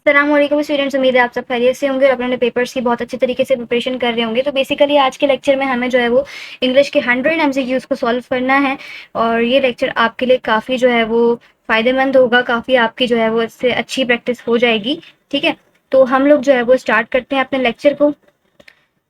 अस्सलामुअलैकुम स्टूडेंट्स, उम्मीद है आप सब खैरियत से होंगे और अपने पेपर्स की बहुत अच्छे तरीके से प्रिपरेशन कर रहे होंगे। तो बेसिकली आज के लेक्चर में हमें जो है वो इंग्लिश के 100 एमसीक्यूज को सॉल्व करना है और ये लेक्चर आपके लिए काफ़ी जो है वो फ़ायदेमंद होगा, काफ़ी आपकी जो है वो इससे अच्छी प्रैक्टिस हो जाएगी। ठीक है, तो हम लोग जो है वो स्टार्ट करते हैं अपने लेक्चर को।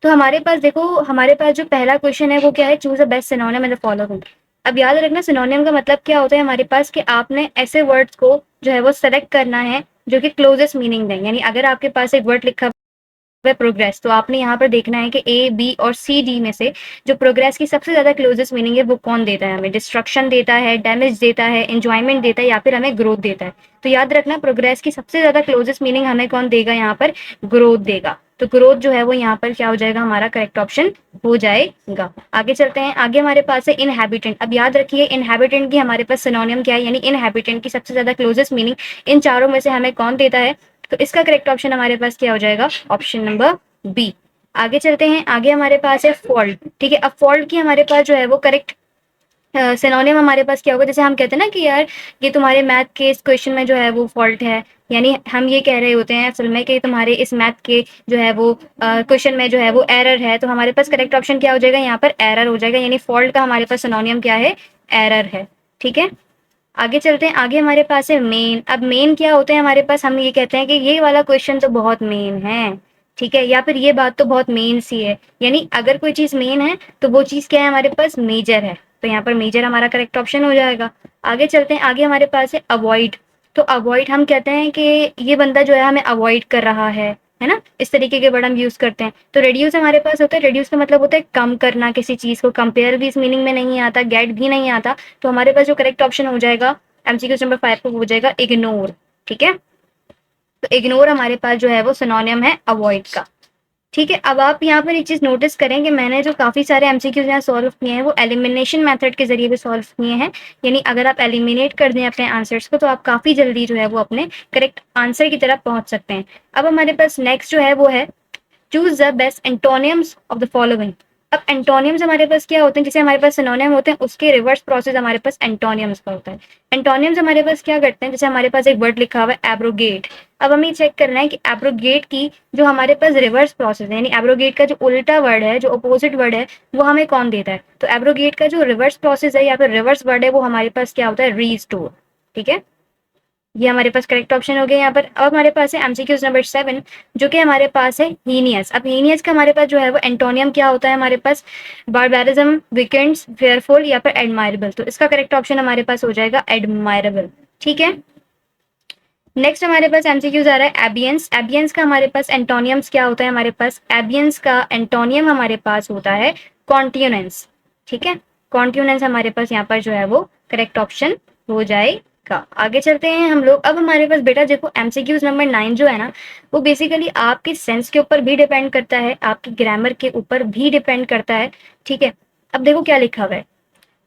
तो हमारे पास देखो, हमारे पास जो पहला क्वेश्चन है वो क्या है, choose a best synonym in the following. अब याद रखना सिनोनिम का मतलब क्या होता है हमारे पास, कि आपने ऐसे वर्ड्स को जो है वो सेलेक्ट करना है जो कि क्लोजेस्ट मीनिंग दें। यानी अगर आपके पास एक वर्ड लिखा हुआ प्रोग्रेस, तो आपने यहाँ पर देखना है कि ए बी और सी डी में से जो प्रोग्रेस की सबसे ज्यादा क्लोजेस्ट मीनिंग है वो कौन देता है। हमें डिस्ट्रक्शन देता है, डैमेज देता है, एंजॉयमेंट देता है, या फिर हमें ग्रोथ देता है। तो याद रखना प्रोग्रेस की सबसे ज्यादा क्लोजेस्ट मीनिंग हमें कौन देगा, यहाँ पर ग्रोथ देगा। तो ग्रोथ जो है वो यहाँ पर क्या हो जाएगा, हमारा करेक्ट ऑप्शन हो जाएगा। आगे चलते हैं, आगे हमारे पास है इनहैबिटेंट। अब याद रखिए इनहैबिटेंट की हमारे पास सिनोनिम क्या है, यानी इनहैबिटेंट की सबसे ज्यादा क्लोजेस्ट मीनिंग इन चारों में से हमें कौन देता है। तो इसका करेक्ट ऑप्शन हमारे पास क्या हो जाएगा, ऑप्शन नंबर बी। आगे चलते हैं, आगे हमारे पास है फॉल्ट। ठीक है, अब फॉल्ट की हमारे पास जो है वो करेक्ट सिनोनिम हमारे पास क्या होगा। जैसे हम कहते हैं ना कि यार ये तुम्हारे मैथ के इस क्वेश्चन में जो है वो फॉल्ट है, यानी हम ये कह रहे होते हैं असल में कि तुम्हारे इस मैथ के जो है वो क्वेश्चन में जो है वो एरर है। तो हमारे पास करेक्ट ऑप्शन क्या हो जाएगा, यहाँ पर एरर हो जाएगा। यानी फॉल्ट का हमारे पास सिनोनिम क्या है, एरर है। ठीक है, आगे चलते हैं, आगे हमारे पास है मेन। अब मेन क्या होते हैं हमारे पास, हम ये कहते हैं कि ये वाला क्वेश्चन तो बहुत मेन है। ठीक है, या फिर ये बात तो बहुत मेन सी है। यानी अगर कोई चीज मेन है तो वो चीज क्या है, हमारे पास मेजर है। तो यहाँ पर मेजर हमारा करेक्ट ऑप्शन हो जाएगा। आगे चलते हैं, आगे हमारे पास है अवॉइड। तो अवॉइड हम कहते हैं कि ये बंदा जो है हमें अवॉइड कर रहा है ना, इस तरीके के वर्ड हम यूज करते हैं। तो रेड्यूस हमारे पास होता है, रेड्यूस का मतलब होता है कम करना किसी चीज को। कंपेयर भी इस मीनिंग में नहीं आता, गेट भी नहीं आता। तो हमारे पास जो करेक्ट ऑप्शन हो जाएगा एमसीक्यू नंबर 5 को हो जाएगा इग्नोर। ठीक है, तो इग्नोर हमारे पास जो है वो सिनोनिम है अवॉइड का। ठीक है, अब आप यहाँ पर एक चीज नोटिस करें कि मैंने जो काफी सारे एमसीक्यूज यहाँ सॉल्व किए हैं वो एलिमिनेशन मेथड के जरिए भी सॉल्व किए हैं। यानी अगर आप एलिमिनेट कर दें अपने आंसर्स को तो आप काफी जल्दी जो है वो अपने करेक्ट आंसर की तरफ पहुंच सकते हैं। अब हमारे पास नेक्स्ट जो है वो है choose the best एंटोनियम्स of the following. अब एंटोनियम्स हमारे पास क्या होते हैं, जैसे हमारे पास सिनोनिम होते हैं उसके रिवर्स प्रोसेस हमारे पास एंटोनियम्स का होता है। एंटोनियम्स हमारे पास क्या करते हैं, जैसे हमारे पास एक वर्ड लिखा हुआ है एब्रोगेट। अब हमें चेक करना है कि एब्रोगेट की जो हमारे पास रिवर्स प्रोसेस है, यानी एब्रोगेट का जो उल्टा वर्ड है, जो अपोजिट वर्ड है, वो हमें कौन देता है। तो एब्रोगेट का जो रिवर्स प्रोसेस है या फिर रिवर्स वर्ड है वो हमारे पास क्या होता है, रीस्टोर। ठीक है, ये हमारे पास करेक्ट ऑप्शन हो गया यहाँ पर। अब हमारे पास है एमसीक्यूज नंबर 7, जो कि हमारे पास है हीनियस। अब हीनियस का हमारे पास जो है वो एंटोनियम क्या होता है हमारे पास, बारबेरिज्म, विकेंड्स, फेयरफुल या फिर एडमायरेबल। तो इसका करेक्ट ऑप्शन हमारे पास हो जाएगा एडमायरेबल। ठीक है, नेक्स्ट हमारे पास एमसीक्यूज आ रहा है एबियंस। एबियंस का हमारे पास एंटोनियम्स क्या होता है, हमारे पास एबियंस का एंटोनियम हमारे पास होता है कॉन्टिन्यूनेंस। ठीक है, कॉन्टिन्यूनेंस हमारे पास यहाँ पर जो है वो करेक्ट ऑप्शन हो जाएगा। आगे चलते हैं हम लोग। अब हमारे पास बेटा देखो एमसीक्यूज नंबर 9 जो है ना, वो बेसिकली आपके सेंस के ऊपर भी डिपेंड करता है, आपकी ग्रामर के ऊपर भी डिपेंड करता है। ठीक है, अब देखो क्या लिखा हुआ है,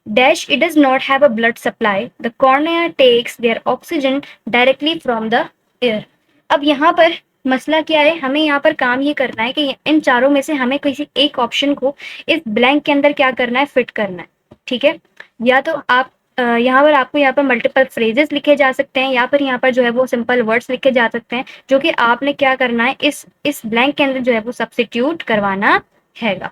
dash it does not have a blood supply, the cornea takes their oxygen directly from the air। अब यहाँ पर मसला क्या है, हमें यहाँ पर काम ये करना है कि इन चारों में से हमें किसी एक ऑप्शन को इस ब्लैंक के अंदर क्या करना है, फिट करना है। ठीक है, या तो आप यहाँ पर आपको यहाँ पर मल्टीपल फ्रेजेस लिखे जा सकते हैं, या फिर यहाँ पर जो है वो सिंपल वर्ड्स लिखे जा सकते हैं, जो कि आपने क्या करना है इस ब्लैंक के अंदर जो है वो सब्स्टिट्यूट करवाना हैगा।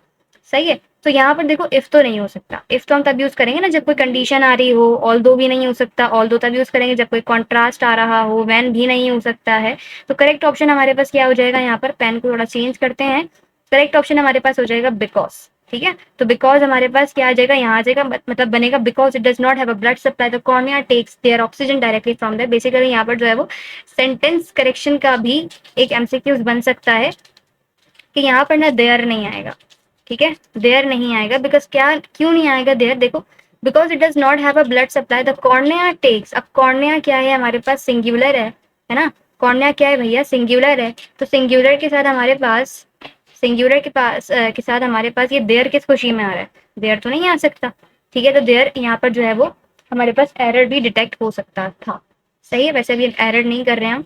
सही है, तो यहाँ पर देखो इफ तो नहीं हो सकता। इफ तो हम तब यूज करेंगे ना जब कोई कंडीशन आ रही हो, ऑल दो भी नहीं हो सकता, ऑल दो तब यूज करेंगे जब कोई कॉन्ट्रास्ट आ रहा हो, वैन भी नहीं हो सकता है। तो करेक्ट ऑप्शन हमारे पास क्या हो जाएगा, यहाँ पर पेन को थोड़ा चेंज करते हैं, करेक्ट ऑप्शन हमारे पास हो जाएगा बिकॉज। ठीक है, तो बिकॉज हमारे पास क्या आ जाएगा, यहाँ आ जाएगा, मतलब बनेगा because it does not have a blood supply the cornea takes their oxygen directly from there. Basically यहाँ पर जो है वो सेंटेंस करेक्शन का भी एक एमसीक्यूज बन सकता है कि यहाँ पर ना देयर नहीं आएगा। ठीक है, देयर नहीं आएगा, बिकॉज क्या, क्यों नहीं आएगा देयर, देखो because it does not have a blood supply the cornea takes. अब कॉर्निया क्या है, हमारे पास सिंगुलर है ना, कॉर्निया क्या है भैया, सिंगुलर है। तो सिंगुलर के साथ हमारे पास, सिंगुलर के पास के साथ हमारे पास ये देयर किस खुशी में आ रहा है, देयर तो नहीं आ सकता। ठीक है, तो देयर यहाँ पर जो है वो हमारे पास एरर भी डिटेक्ट हो सकता था। सही है, वैसे भी एरर नहीं कर रहे हैं हम।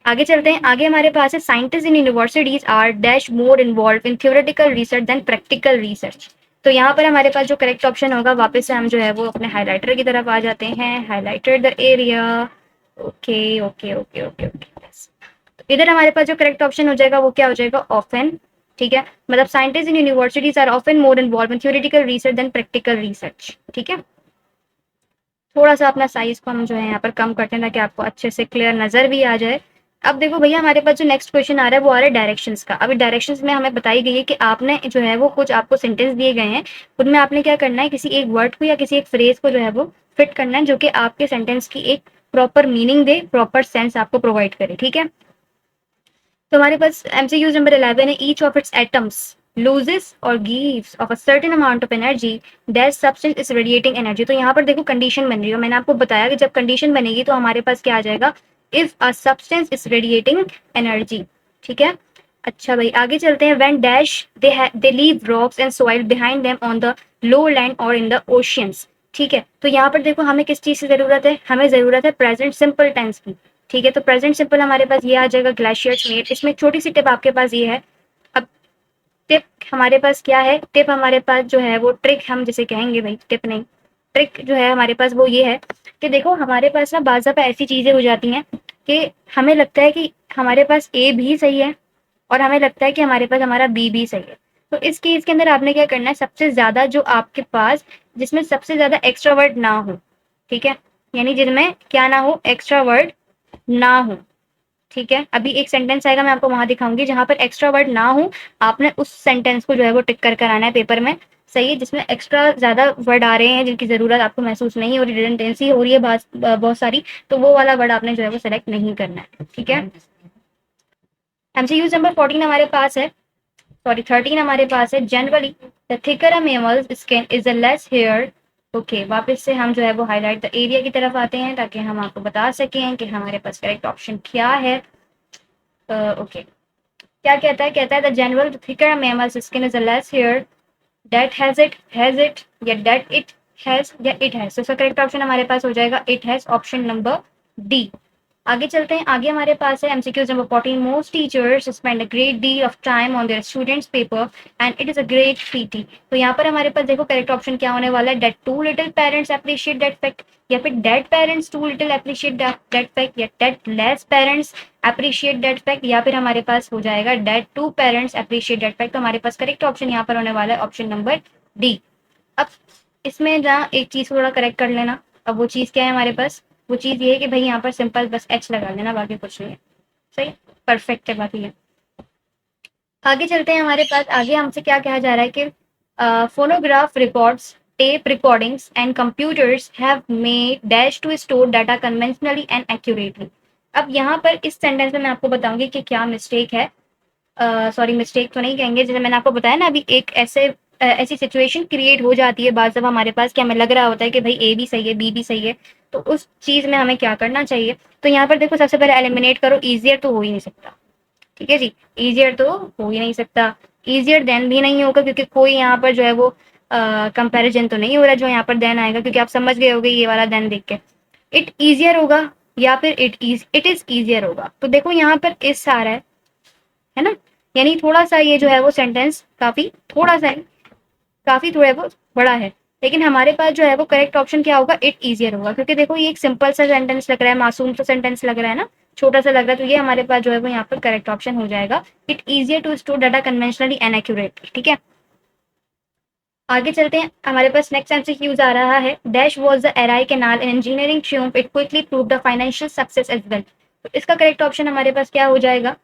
आगे चलते हैं, आगे हमारे पास है scientist in universities are dash more involved in theoretical research than practical research. तो यहाँ पर हमारे पास जो करेक्ट ऑप्शन होगा, वापस से हम जो है वो अपने हाइलाइटर की तरफ आ जाते हैं, highlighted the area. Okay okay okay okay okay, इधर हमारे पास जो करेक्ट ऑप्शन हो जाएगा वो क्या हो जाएगा, ऑफन। ठीक है, मतलब scientist in universities are often more involved in theoretical research than practical research. ठीक है, थोड़ा सा अपना साइज को हम जो है यहाँ पर कम करते हैं ताकि आपको अच्छे से क्लियर नजर भी आ जाए। अब देखो भैया, हमारे पास जो नेक्स्ट क्वेश्चन आ रहा है वो आ रहा है डायरेक्शंस का। अभी डायरेक्शंस में हमें बताई गई है कि आपने जो है वो कुछ आपको सेंटेंस दिए गए हैं, उनमें आपने क्या करना है, किसी एक वर्ड को या किसी एक फ्रेज को जो है वो फिट करना है जो कि आपके सेंटेंस की एक प्रॉपर मीनिंग दे, प्रॉपर सेंस आपको प्रोवाइड करे। ठीक है, तो हमारे पास एमसीक्यूज नंबर 11 है, each of its atoms loses or gives of a certain amount of energy that substance is radiating energy। तो यहाँ पर देखो कंडीशन बन रही है, मैंने आपको बताया कि जब कंडीशन बनेगी तो हमारे पास क्या आ जाएगा, if a substance is radiating energy. ठीक है, अच्छा भाई आगे चलते हैं। When dash they leave rocks and soil behind them on the low land और इन द ओशियंस। ठीक है, तो यहाँ पर देखो हमें किस चीज की जरूरत है, हमें जरूरत है प्रेजेंट सिंपल टेंस की। ठीक है, तो प्रेजेंट सिंपल हमारे पास ये आ जाएगा, ग्लेशियर्स मेड। इसमें छोटी सी टिप आपके पास ये है, अब टिप हमारे पास क्या है, टिप हमारे पास जो है वो ट्रिक हम जिसे कहेंगे, भाई टिप नहीं, ट्रिक जो है हमारे पास वो ये है कि देखो हमारे पास ना बाज़ दफा ऐसी चीजें हो जाती हैं कि हमें लगता है कि हमारे पास ए भी सही है और हमें लगता है कि हमारे पास हमारा बी भी सही है। तो इस केस के अंदर आपने क्या करना है, सबसे ज्यादा जो आपके पास जिसमें सबसे ज्यादा एक्स्ट्रा वर्ड ना हो। ठीक है, यानी जिनमें क्या ना हो, एक्स्ट्रा वर्ड ना हो। ठीक है, अभी एक सेंटेंस आएगा मैं आपको वहां दिखाऊंगी जहां पर एक्स्ट्रा वर्ड ना हो, आपने उस सेंटेंस को जो है वो टिक कर आना है पेपर में। सही है, जिसमें एक्स्ट्रा ज्यादा वर्ड आ रहे हैं जिनकी जरूरत आपको महसूस नहीं हो रही, रिडंडेंसी हो रही है बहुत सारी, तो वो वाला वर्ड आपने जो है वो सेलेक्ट नहीं करना है। ठीक है, एमसीक्यूज नंबर 14 हमारे पास है, सॉरी 13 हमारे पास है। Generally the thicker a mammals skin is the less hair. Okay, वापस से हम जो है वो हाईलाइट द एरिया की तरफ आते हैं ताकि हम आपको बता सकें कि हमारे पास करेक्ट ऑप्शन क्या है। ओके, क्या कहता है the general thicker mammals skin is a less hair that has it या दैट इट हैज या इट हैज। तो इसका करेक्ट ऑप्शन हमारे पास हो जाएगा it has, option number D. आगे चलते हैं, आगे हमारे पास है MCQs number 14। Most teachers spend a great deal of time on their students paper and it is a great pity. तो यहाँ पर हमारे पास देखो करेक्ट ऑप्शन क्या होने वाला है, that too little parents appreciate that fact, या फिर that parents too little appreciate that fact, या that less parents appreciate that fact, या फिर हमारे पास हो जाएगा that too parents appreciate that fact. तो हमारे पास करेक्ट ऑप्शन यहाँ पर होने वाला है ऑप्शन नंबर डी। अब इसमें ना एक चीज थोड़ा करेक्ट कर लेना, अब वो चीज क्या है हमारे पास, वो चीज ये है कि भाई यहाँ पर सिंपल बस एच लगा लेना, बाकी कुछ नहीं है। सही, परफेक्ट है बाकी है। आगे चलते हैं, हमारे पास आगे हमसे क्या कहा जा रहा है कि phonograph records tape recordings and computers have made dash to store data conventionally and accurately. अब यहाँ पर इस सेंटेंस में मैं आपको बताऊंगी कि क्या मिस्टेक है, सॉरी मिस्टेक तो नहीं कहेंगे, जैसे मैंने आपको बताया ना अभी, एक ऐसी सिचुएशन क्रिएट हो जाती है बार जब हमारे पास कि हमें लग रहा होता है कि भाई ए भी सही है बी भी सही है, तो उस चीज में हमें क्या करना चाहिए। तो यहाँ पर देखो सबसे पहले एलिमिनेट करो, इजियर तो हो ही नहीं सकता। ठीक है जी, इजियर तो हो ही नहीं सकता, इजियर देन भी नहीं होगा क्योंकि कोई यहाँ पर जो है वो कंपैरिजन तो नहीं हो रहा जो यहाँ पर देन आएगा, क्योंकि आप समझ गए होगे ये वाला देन देख के। इट इजियर होगा या फिर इट इज इजियर होगा। तो देखो यहाँ पर इस आ रहा है ना, यानी थोड़ा सा ये जो है वो सेंटेंस काफी थोड़ा सा है, काफी थोड़ा है वो बड़ा है, लेकिन हमारे पास जो है वो करेक्ट ऑप्शन क्या होगा, इट इजियर होगा, क्योंकि देखो ये एक सिंपल सा सेंटेंस लग रहा है, मासूम सा सेंटेंस लग रहा है ना, छोटा सा लग रहा है, तो ये हमारे पास जो है वो यहाँ पर करेक्ट ऑप्शन हो जाएगा, it easier to store data conventionally and accurately. ठीक है, आगे चलते हैं, हमारे पास नेक्स्ट एमसीक्यूज आ रहा है। Dash was the Erie Canal in engineering triumph, it quickly proved the financial success as well. तो इसका करेक्ट ऑप्शन हमारे पास क्या हो जाएगा,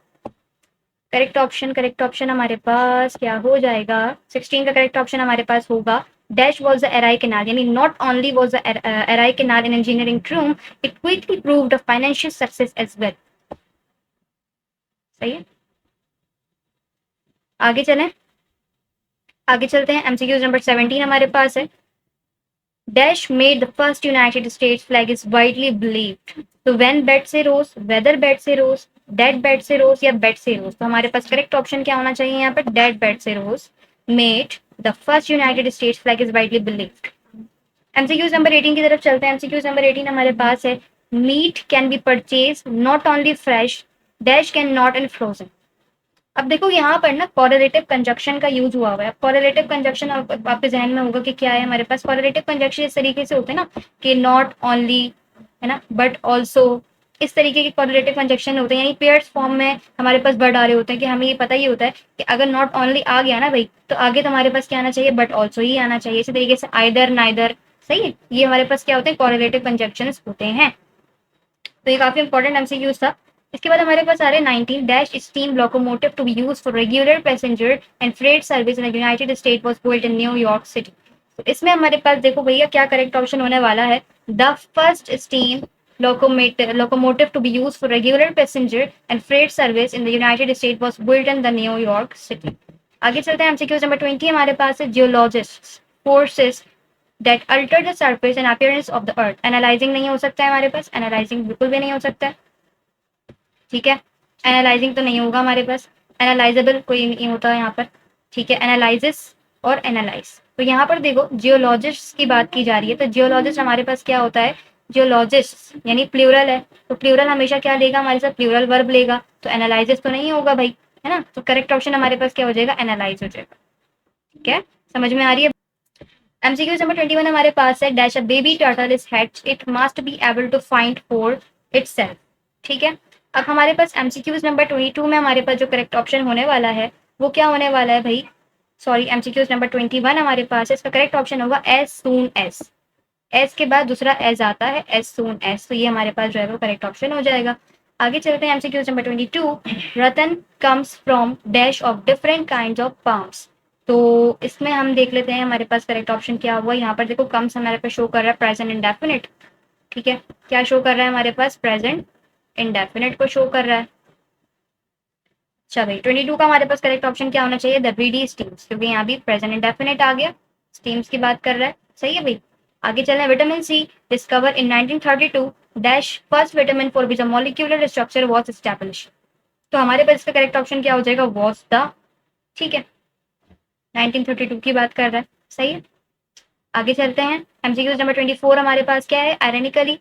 करेक्ट ऑप्शन हमारे पास क्या हो जाएगा, 16 का करेक्ट ऑप्शन हमारे पास होगा dash was the Erie Canal, यानी not only was the Erie Canal in engineering triumph, it quickly proved the financial success as well. सही है, आगे चलें, आगे चलते हैं, एमसीक्यूज नंबर 17 हमारे पास है। Dash made the first United States flag is widely believed. तो व्हेन बेड से रोज, वेदर बेड से रोज, डेड बेड से रोज या बेड से रोज। तो हमारे पास करेक्ट ऑप्शन क्या होना चाहिए यहाँ पर, that Betsy Ross made the first United States flag is widely believed. MCQs number 18 की तरफ चलते हैं, एमसीक्यूज नंबर 18 हमारे पास है। Meat can be purchase not only fresh dash can not in frozen. अब देखो यहाँ पर ना कॉरेलेटिव कंजक्शन का यूज हुआ हुआ है। कॉरेलेटिव कंजक्शन आपके जहन में होगा कि क्या है हमारे पास, कॉरेलेटिव कंजक्शन इस तरीके से होते हैं ना कि नॉट ओनली, है ना, बट ऑल्सो, इस तरीके के कोरिलेटिव कंजक्शन होते हैं, यानी पेयर्स फॉर्म में हमारे पास वर्ड आ रहे होते हैं कि हमें ये पता ही होता है कि अगर नॉट ओनली आ गया ना भाई, तो आगे तो हमारे पास क्या आना चाहिए, बट ऑल्सो ही आना चाहिए। इसी तरीके से आइदर नाइदर, सही है, ये हमारे पास क्या होते हैं, कोरिलेटिव कंजक्शन होते हैं। तो ये काफी इंपॉर्टेंट एमसीक्यूज था। इसके बाद हमारे पास आ रहे 19 dash steam locomotive to be use for regular passenger and freight service in the United State was built in New York city. तो इसमें हमारे पास देखो भैया क्या करेक्ट ऑप्शन होने वाला है, the first steam locomotive to be used for regular passenger and freight service in the United States was built in the New York City। आगे चलते हैं, एमसीक्यूज नंबर 20 हमारे पास है, geologist forces that alter the surface and appearance of the earth। Analysing नहीं हो सकता है हमारे पास, एनालाइजिंग बिल्कुल भी नहीं हो सकता है, ठीक है, एनालाइजिंग तो नहीं होगा हमारे पास, एनालाइजेबल कोई नहीं होता है यहाँ पर, ठीक है, एनालाइसिस और एनालाइज। तो यहाँ पर देखो जियोलॉजिस्ट की बात की जा रही है, तो जियोलॉजिस्ट हमारे पास क्या होता है, जियोलॉजिस्ट यानी प्लूरल है, तो प्लूरल हमेशा क्या लेगा हमारे साथ, प्लूरल वर्ब लेगा, तो एनालाइजिस तो नहीं होगा भाई, है ना। तो करेक्ट ऑप्शन हमारे पास क्या हो जाएगा, एनालाइज हो जाएगा, ठीक है, समझ में आ रही है। एमसीक्यू नंबर 21 हमारे पास है, dash a baby turtle is hatched it must be able to find for itself, ठीक है। अब हमारे पास एमसीक्यूज नंबर 22 में हमारे पास जो करेक्ट ऑप्शन होने वाला है वो क्या होने वाला है भाई, सॉरी, एमसीक्यूज नंबर 21 हमारे पास है, इसका करेक्ट ऑप्शन होगा एज सून एज, एज के बाद दूसरा एज आता है, एज सून एज, तो ये हमारे पास जो है वो करेक्ट ऑप्शन हो जाएगा। आगे चलते हैं, MCQs number 22, Ratan comes from dash of different kind of palms. तो इसमें हम देख लेते हैं हमारे पास करेक्ट ऑप्शन क्या हुआ। यहाँ पर देखो कम्स हमारे पास शो कर रहा है प्रेजेंट इंडेफिनिट, ठीक है, क्या शो कर रहा है हमारे पास, प्रेजेंट इंडेफिनिट को शो कर रहा है। अच्छा भाई 22 का हमारे पास करेक्ट ऑप्शन क्या होना चाहिए, द ब्रीडी स्टीम्स, क्योंकि यहाँ भी प्रेजेंट इंडेफिनिट आ गया, स्टीम्स की बात कर रहा है, सही है भाई। आगे चल रहे हैं, vitamin C discover in 1932 dash first vitamin for which molecular structure was establish. तो हमारे पास इसका करेक्ट ऑप्शन क्या हो जाएगा, वाज द, ठीक है, 1932 की बात कर रहा है, सही है। आगे चलते हैं, एमसीक्यू नंबर 24 हमारे पास क्या है, ironically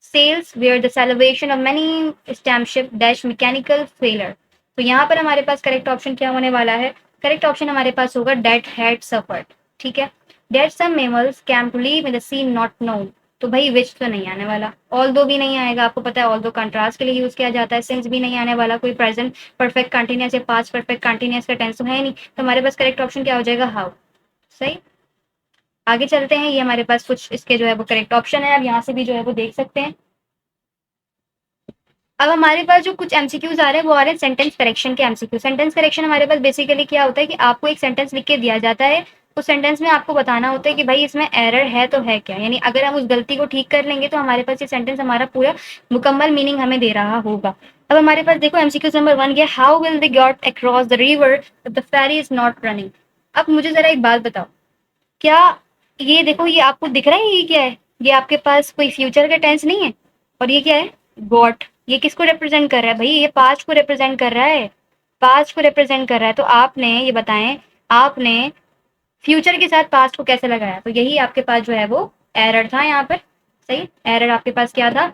sails were the celebration of many steamship dash mechanical failure. तो यहाँ पर हमारे पास करेक्ट ऑप्शन क्या होने वाला है, करेक्ट ऑप्शन हमारे पास होगा डेट हैड सफर्ड, ठीक है, that some mammals can live in the sea not known. तो भाई विच तो नहीं आने वाला, ऑल दो भी नहीं आएगा, आपको पता है ऑल दो कंट्रास्ट के लिए यूज किया जाता है, सिंस भी नहीं आने वाला, कोई प्रेजेंट परफेक्ट कंटिन्यूअस या पास्ट परफेक्ट कंटिन्यूअस का टेंस तो है नहीं, तो हमारे पास करेक्ट ऑप्शन क्या हो जाएगा, हाउ, सही। आगे चलते हैं, ये हमारे पास कुछ इसके जो है वो करेक्ट ऑप्शन है, अब यहाँ से भी जो है वो देख सकते हैं। अब हमारे पास जो कुछ एमसीक्यूज आ रहे हैं वो आ रहे हैं सेंटेंस करेक्शन के एमसीक्यू। सेंटेंस करेक्शन हमारे पास बेसिकली क्या होता है कि आपको एक सेंटेंस लिख के दिया जाता है, उस सेंटेंस में आपको बताना होता है कि भाई इसमें एरर है तो है क्या, यानी अगर हम उस गलती को ठीक कर लेंगे तो हमारे पास ये सेंटेंस हमारा पूरा मुकम्मल मीनिंग हमें दे रहा होगा। अब हमारे पास देखो एमसीक्यू नंबर 1 गया, how will they got across the river if the ferry is not running. अब मुझे जरा एक बात बताओ, क्या ये देखो ये आपको दिख रहा है, ये क्या है, ये आपके पास कोई फ्यूचर का टेंस नहीं है, और ये क्या है, गॉट, ये किसको रिप्रेजेंट कर रहा है भाई, ये पास्ट को रिप्रेजेंट कर रहा है, पास्ट को रिप्रेजेंट कर रहा है। तो आपने ये बताएं, आपने फ्यूचर के साथ पास्ट को कैसे लगाया, तो यही आपके पास जो है वो एरर था यहाँ पर, सही, एरर आपके पास क्या था,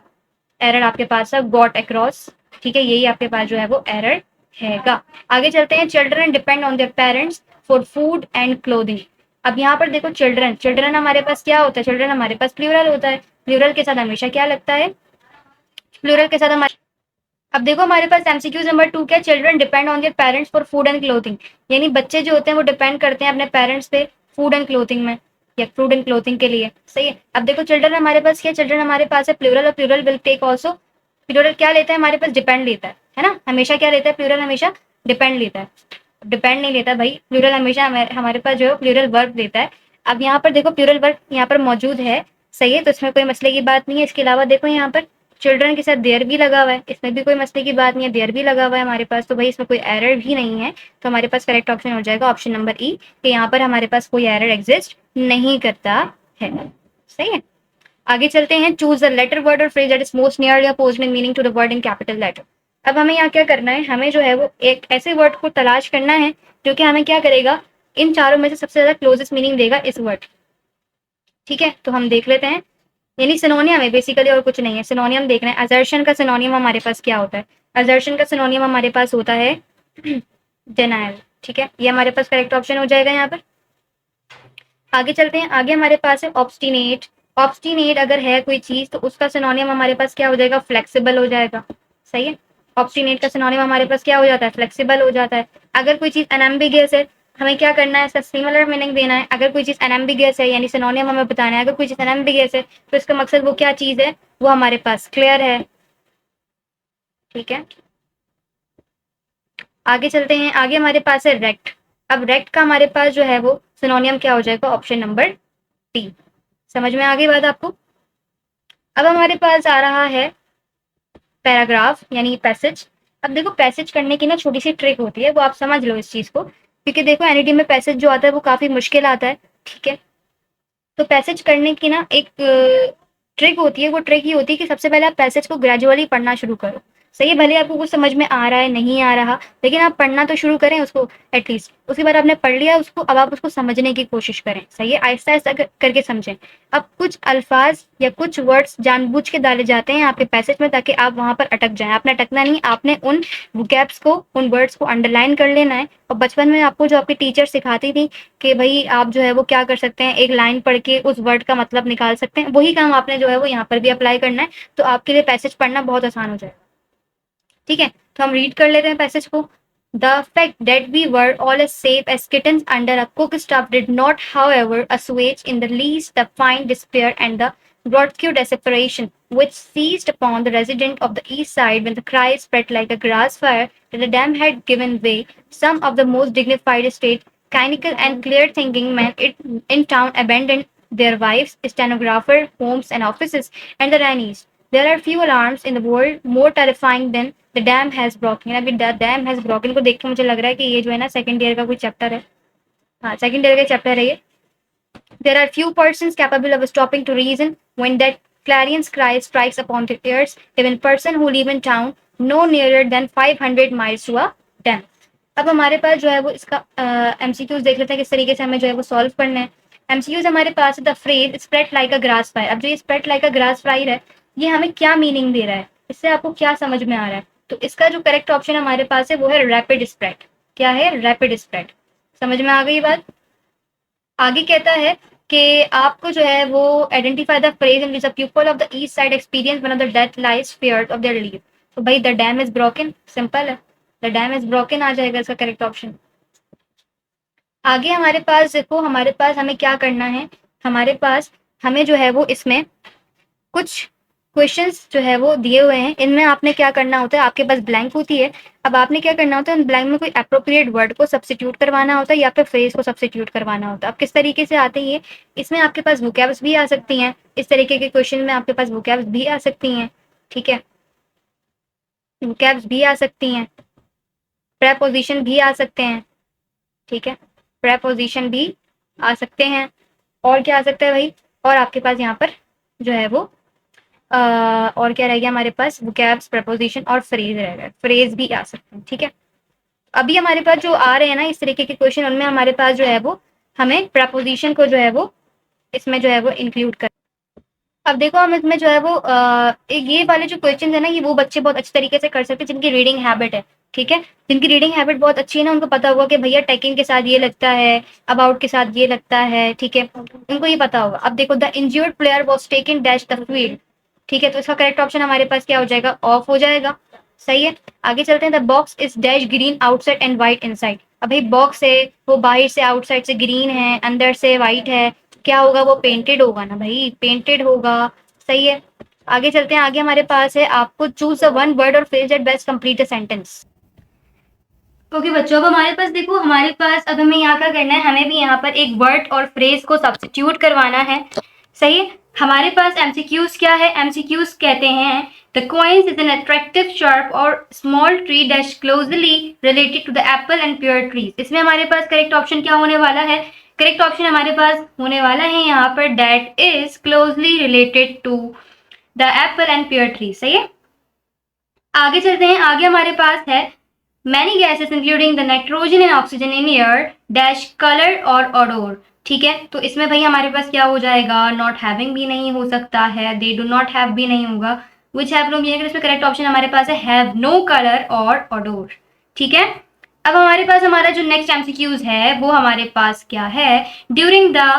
एरर आपके पास था गॉट अक्रॉस, ठीक है, यही आपके पास जो है वो एरर हैगा। आगे चलते हैं, children depend on their parents for food and clothing. अब यहाँ पर देखो चिल्ड्रन, चिल्ड्रन हमारे पास क्या होता है, चिल्ड्रन हमारे पास प्लूरल होता है, प्लूरल के साथ हमेशा क्या लगता है, प्लूरल के साथ हमारे, अब देखो हमारे पास एमसीक्यू नंबर 2 क्या, children depend on their parents for food and clothing, यानी बच्चे जो होते हैं वो डिपेंड करते हैं अपने पेरेंट्स पे फूड एंड क्लोथिंग में, या फूड एंड क्लोथिंग के लिए, सही है। अब देखो चिल्ड्रन हमारे पास क्या, चिल्ड्रन हमारे पास है प्लूरल, और plural will take also, plural क्या लेता है हमारे पास, डिपेंड लेता है ना, हमेशा क्या लेता है, प्लूरल हमेशा डिपेंड लेता है, डिपेंड नहीं लेता भाई, प्लूरल हमेशा हमारे पास जो है प्लूरल वर्ब लेता है। अब यहाँ पर देखो प्लूरल वर्ब यहाँ पर मौजूद है, सही है, तो इसमें कोई मसले की बात नहीं है। इसके अलावा देखो यहाँ पर चिल्ड्रन के साथ देयर भी लगा हुआ है, इसमें भी कोई मसले की बात नहीं है, देयर भी लगा हुआ है हमारे पास, तो भाई इसमें कोई एरर भी नहीं है, तो हमारे पास करेक्ट ऑप्शन हो जाएगा ऑप्शन नंबर ई, कि यहाँ पर हमारे पास कोई एरर एग्जिस्ट नहीं करता है, सही है। आगे चलते हैं, चूज द लेटर वर्ड और phrase that is most nearly opposed in meaning to the word in capital letter. अब हमें यहाँ क्या करना है, हमें जो है वो एक ऐसे वर्ड को तलाश करना है जो कि हमें क्या करेगा, इन चारों में से सबसे ज्यादा क्लोजेस्ट मीनिंग देगा इस वर्ड, ठीक है। तो हम देख लेते हैं, यानी सिनोनियम है बेसिकली और कुछ नहीं है, सिनोनियम देखना है। असर्शन का सिनोनियम हमारे पास क्या होता है, असर्शन का सिनोनियम हमारे पास होता है डिनायल, ठीक है, ये हमारे पास करेक्ट ऑप्शन हो जाएगा यहाँ पर। आगे चलते हैं, आगे हमारे पास है ऑब्स्टिनेट, ऑब्स्टिनेट अगर है कोई चीज तो उसका सिनोनियम हमारे पास क्या हो जाएगा, फ्लेक्सिबल हो जाएगा। सही है, ऑब्स्टिनेट का सिनोनियम हमारे पास क्या हो जाता है, फ्लेक्सिबल हो जाता है। अगर कोई चीज अनएम्बिगियस है, हमें क्या करना है, इसका सिमिलर मीनिंग देना है। अगर कोई चीज अनएम्बिगियस है यानी सिनोनियम हमें बताना है। अगर कोई चीज अनएम्बिगियस है तो इसका मकसद वो क्या चीज है, वो हमारे पास क्लियर है। ठीक है, आगे चलते हैं। आगे हमारे पास है रेक्ट। अब रेक्ट का हमारे पास जो है वो सिनोनियम क्या हो जाएगा, ऑप्शन नंबर डी। समझ में आ गई बात आपको। अब हमारे पास आ रहा है पैराग्राफ यानी पैसेज। अब देखो पैसेज करने की ना छोटी सी ट्रिक होती है, वो आप समझ लो इस चीज को, क्योंकि देखो एनईटी में पैसेज जो आता है वो काफी मुश्किल आता है। ठीक है, तो पैसेज करने की ना एक ट्रिक होती है। वो ट्रिक ये होती है कि सबसे पहले आप पैसेज को ग्रेजुअली पढ़ना शुरू करो। सही है, भले आपको कुछ समझ में आ रहा है नहीं आ रहा, लेकिन आप पढ़ना तो शुरू करें उसको एटलीस्ट। उसके बाद आपने पढ़ लिया उसको, अब आप उसको समझने की कोशिश करें। सही है, आहिस्ता आहिस्ता करके समझें। अब कुछ अल्फाज या कुछ वर्ड्स जानबूझ के डाले जाते हैं आपके पैसेज में ताकि आप वहां पर अटक जाएं। आपने अटकना नहीं, आपने उन वोकैब्स को, उन वर्ड्स को अंडरलाइन कर लेना है। और बचपन में आपको जो आपकी टीचर सिखाती थी कि भाई आप जो है वो क्या कर सकते हैं, एक लाइन पढ़ के उस वर्ड का मतलब निकाल सकते हैं, वही काम आपने जो है वो यहाँ पर भी अप्लाई करना है। तो आपके लिए पैसेज पढ़ना बहुत आसान हो जाएगा। ठीक है, तो हम रीड कर लेते हैं पैसेज को। The fact that we were all as safe as kittens under a cook stove did not, however, assuage in the least the fine despair and the grotesque desperation which seized upon the resident of the east side when the cry spread like a grass fire that the dam had given way. Some of the most dignified state, cynical and clear-thinking men in town abandoned their wives, stenographer, homes and offices, and the rannies. There are few alarms in the world more terrifying than the dam has broken. अभी the dam has broken को देख के मुझे लग रहा है कि ये जो है ना सेकंड ईयर का कोई चैप्टर है। हाँ, सेकंड ईयर का चैप्टर है ये। There are few persons capable of stopping to reason when that clarion cry strikes upon their ears, even person who live in town no nearer than 500 miles to a dam। अब हमारे पास जो है वो इसका MCQs देख लेते हैं किस तरीके से हमें जो है वो सॉल्व करना है। एमसीक्यूज हमारे पास the phrase spread like a grass fire. अब जो ये spread like a grass fire है, ये हमें क्या मीनिंग दे रहा है, इससे आपको क्या समझ में आ रहा है। तो इसका जो करेक्ट ऑप्शन हमारे पास है वो है रैपिड स्प्रेड। क्या है, रैपिड स्प्रेड। समझ में आ गई बात। आगे कहता है कि आपको जो है वो identify the phrase in which a people of the east side experience one of the death lies feared of their leave. तो भाई the dam is broken, simple है, द डैम इज ब्रोकन आ जाएगा इसका करेक्ट ऑप्शन। आगे हमारे पास देखो, हमारे पास हमें क्या करना है, हमारे पास हमें जो है वो इसमें कुछ क्वेश्चंस जो है वो दिए हुए हैं। इनमें आपने क्या करना होता है, आपके पास ब्लैंक होती है। अब आपने क्या करना होता है, उन ब्लैंक में कोई अप्रोप्रिएट वर्ड को सब्स्टिट्यूट करवाना होता है या फिर फ्रेज को सब्स्टिट्यूट करवाना होता है। अब किस तरीके से आते हैं ये, इसमें आपके पास वोकैब्स भी आ सकती हैं। इस तरीके के क्वेश्चन में आपके पास वोकैब्स भी आ सकती हैं। ठीक है, वोकैब्स भी आ सकती हैं, प्रेपोजिशन भी आ सकते हैं। ठीक है, प्रेपोजिशन भी आ सकते हैं। और क्या आ सकता है भाई, और आपके पास यहाँ पर जो है वो और क्या रह गया हमारे पास, वोकैब्स, प्रपोजिशन और फ्रेज रह गए। फ्रेज भी आ सकते हैं। ठीक है, अभी हमारे पास जो आ रहे हैं ना इस तरीके के क्वेश्चन, उनमें हमारे पास जो है वो हमें प्रपोजिशन को जो है वो इसमें जो है वो इंक्लूड कर। अब देखो हम इसमें जो है वो ये वाले जो क्वेश्चन है ना, ये वो बच्चे बहुत अच्छे तरीके से कर सकते हैं जिनकी रीडिंग हैबिट है। ठीक है, जिनकी रीडिंग हैबिट बहुत अच्छी है ना, उनको पता होगा कि भैया टेकिंग के साथ ये लगता है, अबाउट के साथ ये लगता है। ठीक है, उनको ये पता होगा। अब देखो the इंज्यूर्ड player was taken dash the field. ठीक है, तो इसका करेक्ट ऑप्शन हमारे पास क्या हो जाएगा, ऑफ हो जाएगा। सही है, आगे चलते हैं। The box is dash green outside and white inside. अब भाई बॉक्स है वो बाहर से आउटसाइड से ग्रीन है, अंदर से व्हाइट है, क्या होगा, वो पेंटेड होगा ना भाई, पेंटेड होगा। सही है, आगे चलते हैं। आगे हमारे पास है आपको चूज अ वन वर्ड और phrase that best complete a sentence. Okay बच्चों, अब हमारे पास देखो, हमारे पास अब हमें यहाँ क्या करना है, हमें भी यहाँ पर एक वर्ड और फ्रेज को सब्स्टिट्यूट करवाना है। सही है, हमारे पास एमसीक्यूज क्या है, एमसीक्यूज कहते हैं the coins is an attractive sharp or small tree dash closely related to the apple and pear trees। इसमें हमारे पास करेक्ट ऑप्शन क्या होने वाला है, करेक्ट ऑप्शन हमारे पास होने वाला है यहाँ पर that is closely related to the apple and pear tree। सही है, आगे चलते हैं। आगे हमारे पास है many gases including the nitrogen and oxygen in air dash color और odor। ठीक है, तो इसमें भाई हमारे पास क्या हो जाएगा, not having भी नहीं हो सकता है, they do not have भी नहीं होगा, which have no meaning। इसमें करेक्ट ऑप्शन हमारे पास है have no color और odor। ठीक है, अब हमारे पास हमारा जो नेक्स्ट एमसीक्यूज है वो हमारे पास क्या है, ड्यूरिंग द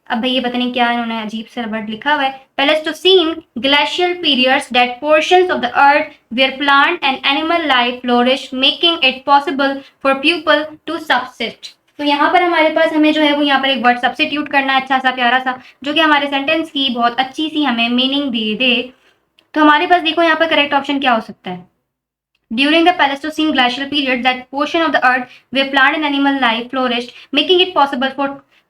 अब भाई ये पता नहीं क्या इन्होंने अजीब सा वर्ड लिखा हुआ है। Pleistocene glacial periods that portions of the earth where plant and animal life flourish making it possible for people to subsist. तो यहाँ पर हमारे पास हमें जो है वो यहाँ पर एक वर्ड सब्स्टिट्यूट करना है, अच्छा सा प्यारा सा, जो कि हमारे सेंटेंस की बहुत अच्छी सी हमें मीनिंग दे दे। तो हमारे पास देखो यहाँ पर करेक्ट ऑप्शन क्या हो सकता है। During the Pleistocene glacial period, that portion of the earth where plant and animal life flourished, making it possible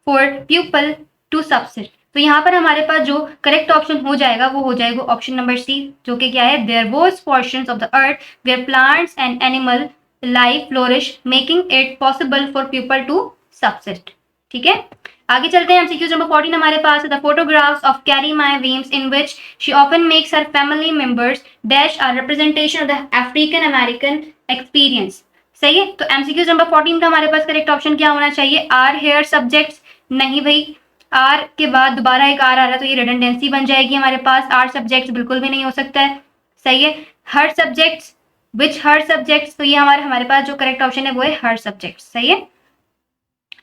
for people to subsist. तो यहाँ पर हमारे पास जो करेक्ट ऑप्शन हो जाएगा वो हो जाएगा ऑप्शन नंबर सी, जो कि क्या है, there was portions of the earth where plants and animal life flourish making it possible for people to subsist. ठीक है, आगे चलते हैं। एमसीक्यूज नंबर 14 हमारे पास है the photographs of Carrie Mae Weems in which she often makes her family members dash are representation of the African American experience. सही है, तो एमसीक्यूज नंबर 14 का हमारे पास करेक्ट ऑप्शन क्या होना चाहिए, आर हेयर सब्जेक्ट्स। नहीं भाई, आर के बाद दोबारा एक आर आ रहा है तो ये रिडंडेंसी बन जाएगी हमारे पास, आर सब्जेक्ट्स बिल्कुल भी नहीं हो सकता है। सही है, हर सब्जेक्ट्स, विच हर सब्जेक्ट्स, तो ये हमारे पास जो करेक्ट ऑप्शन है वो है हर सब्जेक्ट्स। सही है,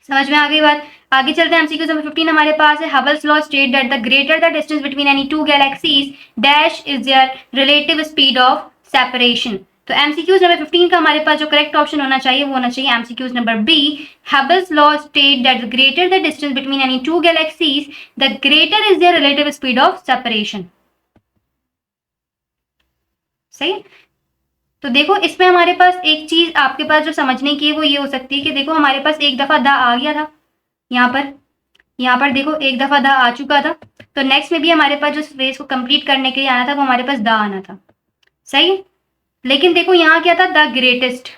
समझ में आ गई बात। आगे चलते हैं, एमसीक्यू नंबर 15 हमारे पास है हबल्स law state that the greater the distance between any two galaxies dash is their relative speed of separation. तो एमसीक्यूज नंबर 15 का हमारे पास जो करेक्ट ऑप्शन होना चाहिए वो होना चाहिए MCQs number B, Hubble's law state that the greater the distance between any two galaxies the greater is their relative speed of separation. सही, तो देखो इसमें हमारे पास एक चीज आपके पास जो समझने की है वो ये हो सकती है कि देखो हमारे पास एक दफा द आ गया था, यहाँ पर देखो एक दफा द आ चुका था, तो नेक्स्ट में भी हमारे पास जो फ्रेज को कंप्लीट करने के लिए आना था वो हमारे पास द आना था। सही, लेकिन देखो यहाँ क्या था, द ग्रेटेस्ट,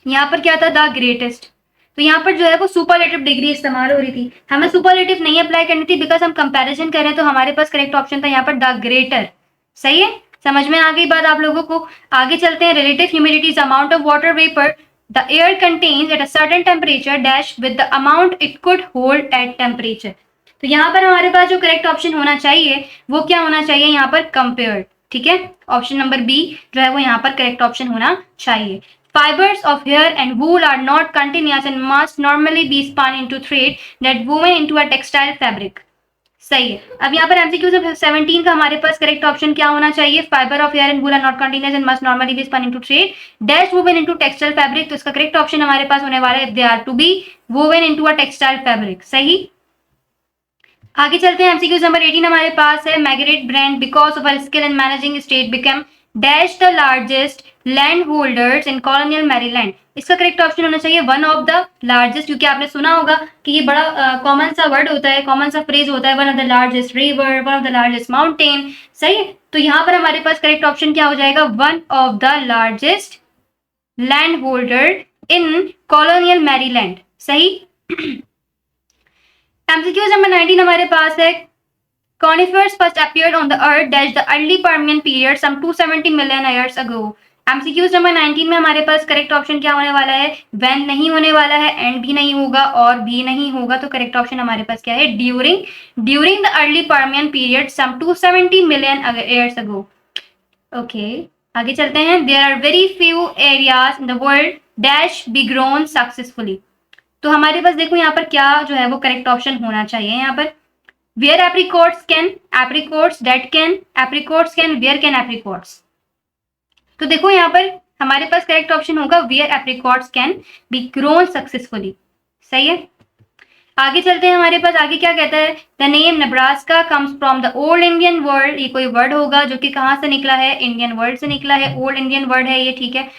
यहाँ पर क्या था, द ग्रेटेस्ट, तो यहाँ पर जो है वो सुपरलेटिव डिग्री इस्तेमाल हो रही थी, हमें सुपरलेटिव नहीं अप्लाई करनी थी बिकॉज हम कंपैरिजन कर रहे हैं, तो हमारे पास करेक्ट ऑप्शन था यहाँ पर द ग्रेटर। सही है, समझ में आ गई बात आप लोगों को। आगे चलते हैं, relative humidity is amount of water vapour the air contains at a certain temperature dash with the amount it could hold at temperature। तो यहाँ पर हमारे पास जो करेक्ट ऑप्शन होना चाहिए वो क्या होना चाहिए, यहाँ पर कंपेयर्ड। ठीक है, ऑप्शन नंबर बी जो है वो यहाँ पर करेक्ट ऑप्शन होना चाहिए। Fibers of hair and wool are not continuous and must normally be spun into thread that woven into a textile fabric। सही है, अब यहाँ पर एमसीक्यू 17 का हमारे पास करेक्ट ऑप्शन क्या होना चाहिए, fibre of hair and wool are not continuous and must normally be spun into thread dash woven into textile fabric. तो इसका करेक्ट ऑप्शन हमारे पास होने वाला है they are to be woven into a textile fabric. सही, आगे चलते हैं, एमसीक्यू नंबर 18 हमारे पास है Margaret Brent because of her skill in managing state become dash the largest land holders in colonial Maryland. इसका करेक्ट ऑप्शन होना चाहिए वन ऑफ द लार्जेस्ट, क्योंकि आपने सुना होगा कि ये बड़ा कॉमन सा वर्ड होता है, कॉमन सा फ्रेज होता है, one of the largest river, one of the largest mountain. सही है, तो यहाँ पर हमारे पास करेक्ट ऑप्शन क्या हो जाएगा, one of the largest land holder in colonial Maryland. सही, एमसीक्यूज नंबर 19 हमारे पास है conifers first appeared on the earth dash the early Permian period some 270 million years ago। MCQs number 19 में हमारे पास करेक्ट ऑप्शन क्या होने वाला है, when नहीं होने वाला है, एंड भी नहीं होगा और भी नहीं होगा, तो करेक्ट ऑप्शन हमारे पास क्या है, during the early Permian period some 270 million years ago। Okay, आगे चलते हैं, there are very few areas in the world dash be grown successfully. तो हमारे पास देखो यहाँ पर क्या जो है वो करेक्ट ऑप्शन होना चाहिए, यहाँ पर where apricots can, apricots that can, apricots can, where can apricots। तो देखो यहाँ पर हमारे पास करेक्ट ऑप्शन होगा where apricots can be grown successfully। सही है, आगे चलते हैं, हमारे पास आगे क्या कहता है, the name Nebraska comes from the old Indian word. ये कोई वर्ड होगा जो कि कहाँ से निकला है, इंडियन वर्ड से निकला है, ओल्ड इंडियन वर्ड है ये। ठीक है,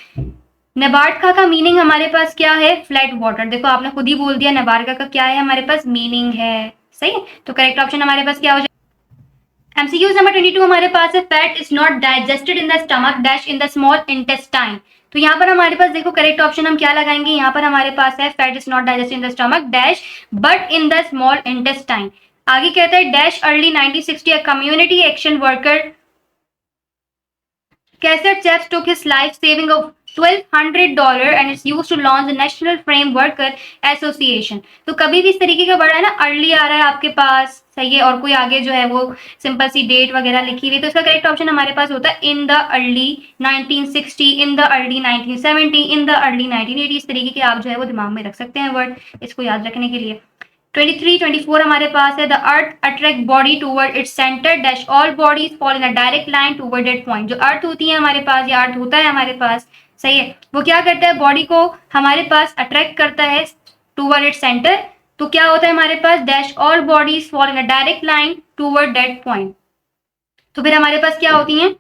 नेबार्का का मीनिंग हमारे पास क्या है, फ्लैट वाटर। देखो आपने खुद ही बोल दिया नेबार्का का क्या है हमारे पास मीनिंग है। सही, तो करेक्ट ऑप्शन हमारे पास क्या हो जाएगा, एमसीक्यूज नंबर 22 हमारे पास है fat is not digested in the stomach dash in the small intestine. तो यहाँ पर हमारे पास देखो करेक्ट ऑप्शन हम क्या लगाएंगे, यहाँ पर हमारे पास है fat is not digested in the stomach dash but in the small intestine. आगे कहता है dash early 1960 a community action worker Cassette Chefs took his life saving of $1,200 and it's used to launch the National Frame Worker Association। तो कभी भी इस तरीके का word है ना, अर्ली आ रहा है आपके पास, सही है, और कोई आगे जो है वो सिंपल सी डेट वगैरह लिखी हुई, तो इसका करेक्ट ऑप्शन हमारे पास होता है in the early 1960, in the early 1970, in the early 1980। इस तरीके के आप जो है वो दिमाग में रख सकते हैं वर्ड, इसको याद रखने के लिए। 23, 24 हमारे पास है the earth attract body toward its centre dash all bodies fall in a direct line toward that point. जो अर्थ होती है हमारे पास या अर्थ होता है हमारे पास, सही है, वो क्या करता है, बॉडी को हमारे पास अट्रैक्ट करता है टूवर्ड इट्स सेंटर। तो क्या होता है हमारे पास, dash all bodies fall in a direct line toward that point. तो फिर हमारे पास क्या होती हैं,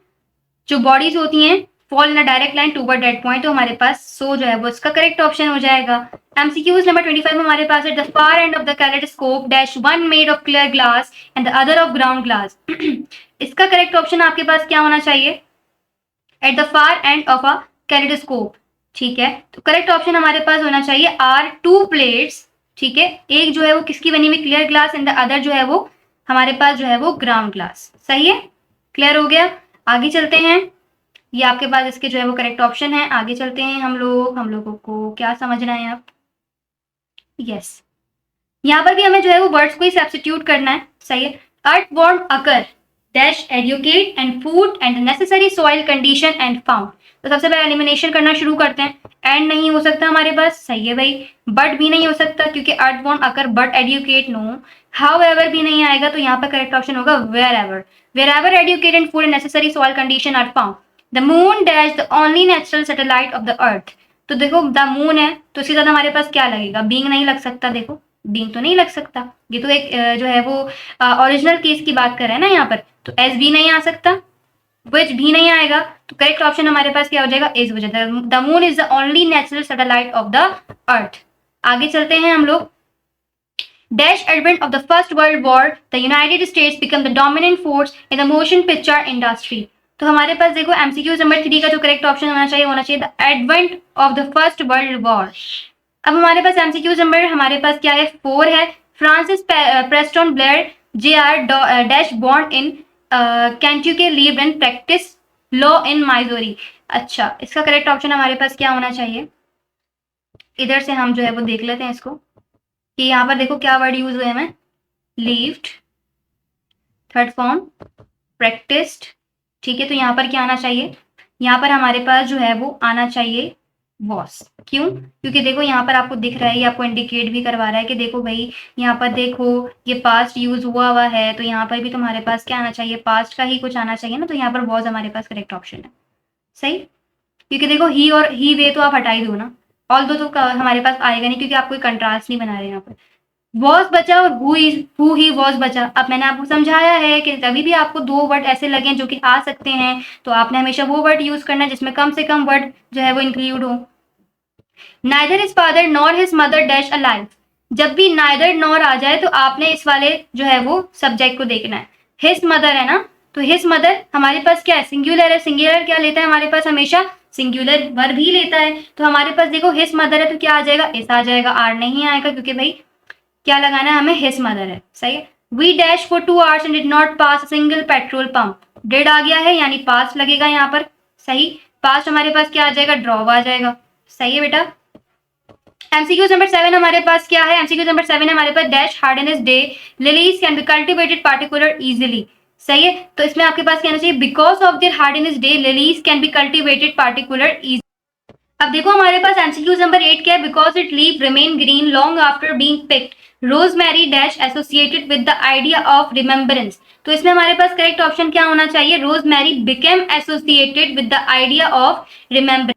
जो बॉडीज होती हैं fall in a direct line toward that point. तो हमारे पास सो जो है वो इसका करेक्ट ऑप्शन हो जाएगा। एमसीक्यूज नंबर 25 में हमारे पास है the far end of the kaleidoscope dash one made of clear glass and the other of ground glass. इसका करेक्ट ऑप्शन आपके पास क्या होना चाहिए, at the far end of a kaleidoscope. ठीक है, तो करेक्ट ऑप्शन हमारे पास होना चाहिए आर टू प्लेट्स। ठीक है, एक जो है वो किसकी बनी हुई, clear glass, and the other जो है वो हमारे पास जो है वो ग्राउंड ग्लास। सही है, क्लियर हो गया। आगे चलते हैं, ये आपके पास इसके जो है वो करेक्ट ऑप्शन है। आगे चलते हैं हम लोगों को क्या समझना है आप, यस, यहाँ पर भी हमें जो है वो वर्ड्स को ही सब्स्टिट्यूट करना है। सही है, earthworm occur dash adequate and food and necessary soil condition and found. तो सबसे पहले एलिमिनेशन करना शुरू करते हैं। एंड नहीं हो सकता हमारे पास, सही है भाई, बट भी नहीं हो सकता क्योंकि earthworm occur but adequate no, however भी नहीं आएगा। तो यहाँ पर करेक्ट ऑप्शन होगा wherever adequate and food and necessary soil condition are found. The moon dash the only natural satellite of the earth. तो देखो the moon है तो इसके साथ हमारे पास क्या लगेगा, बीइंग नहीं लग सकता। देखो बीइंग तो नहीं लग सकता, ये तो एक जो है वो ओरिजिनल केस की बात कर रहे हैं ना यहाँ पर। तो एस भी नहीं आ सकता, विच भी नहीं आएगा। तो करेक्ट ऑप्शन हमारे पास क्या हो जाएगा, इज हो जाएगा। The moon is the only natural satellite of the अर्थ। आगे चलते हैं हम लोग। Dash advent of the First World War, the United States became the dominant force in the motion picture industry. तो हमारे पास देखो एमसीक्यू नंबर 3 का जो करेक्ट ऑप्शन होना चाहिए the advent of the first world war. अब हमारे पास एमसीक्यू नंबर हमारे पास क्या है, 4 है। Francis Preston Blair JR. Dash born in Kentucky lived and practice law in Missouri. अच्छा, इसका करेक्ट ऑप्शन हमारे पास क्या होना चाहिए, इधर से हम जो है वो देख लेते हैं इसको कि यहाँ पर देखो क्या वर्ड यूज हुए हैं, लिव्ड, थर्ड फॉर्म, प्रैक्टिस्ड। ठीक है, तो यहाँ पर क्या आना चाहिए, यहाँ पर हमारे पास जो है वो आना चाहिए वॉस। क्यों, क्योंकि देखो यहाँ पर आपको दिख रहा है, ये आपको इंडिकेट भी करवा रहा है कि देखो भाई यहाँ पर देखो ये पास्ट यूज हुआ है, तो यहाँ पर भी तुम्हारे पास क्या आना चाहिए, पास्ट का ही कुछ आना चाहिए ना। तो यहाँ पर वॉज हमारे पास करेक्ट ऑप्शन है। सही, क्योंकि देखो ही और ही वे तो आप हटा ही दो ना, ऑल दो तो हमारे पास आएगा नहीं क्योंकि आप कोई कंट्रास्ट नहीं बना रहे यहाँ पर। वॉज बचा और हु ही वॉज बचा। अब मैंने आपको समझाया है कि कभी भी आपको दो वर्ड ऐसे लगे जो कि आ सकते हैं तो आपने हमेशा वो वर्ड यूज करना है जिसमें कम से कम वर्ड जो है वो इंक्लूड हो। Neither his father nor his mother dash alive. जब भी नाइदर नॉर आ जाए तो आपने इस वाले जो है वो सब्जेक्ट को देखना है। हिज मदर है ना, तो हिज मदर हमारे पास क्या है, सिंगुलर है। सिंगुलर क्या लेता है हमारे पास, हमेशा सिंगुलर वर्ब ही लेता है। तो हमारे पास देखो हिज मदर है तो क्या आ जाएगा, इस आ जाएगा, आर नहीं आएगा क्योंकि भाई क्या लगाना है हमें, हिज मदर है। सही है। We dash for 2 hours and did not pass single petrol pump. Did आ गया है यानी पास लगेगा यहाँ पर। सही, पास्ट हमारे पास क्या आ जाएगा, ड्रॉप आ जाएगा। सही है बेटा। एमसीक्यू नंबर 7 हमारे पास क्या है, एमसीक्यू नंबर 7 हमारे पास dash hardiness day lilies can be cultivated particular easily. सही है, तो इसमें आपके पास कहना चाहिए because of their hardiness day lilies can be cultivated particular easily. अब देखो हमारे पास एमसीक्यू नंबर 8 क्या है, because it leave remain green long after being picked rosemary dash associated with the idea of remembrance. तो इसमें हमारे पास करेक्ट ऑप्शन क्या होना चाहिए, rosemary became associated with the idea of remembrance.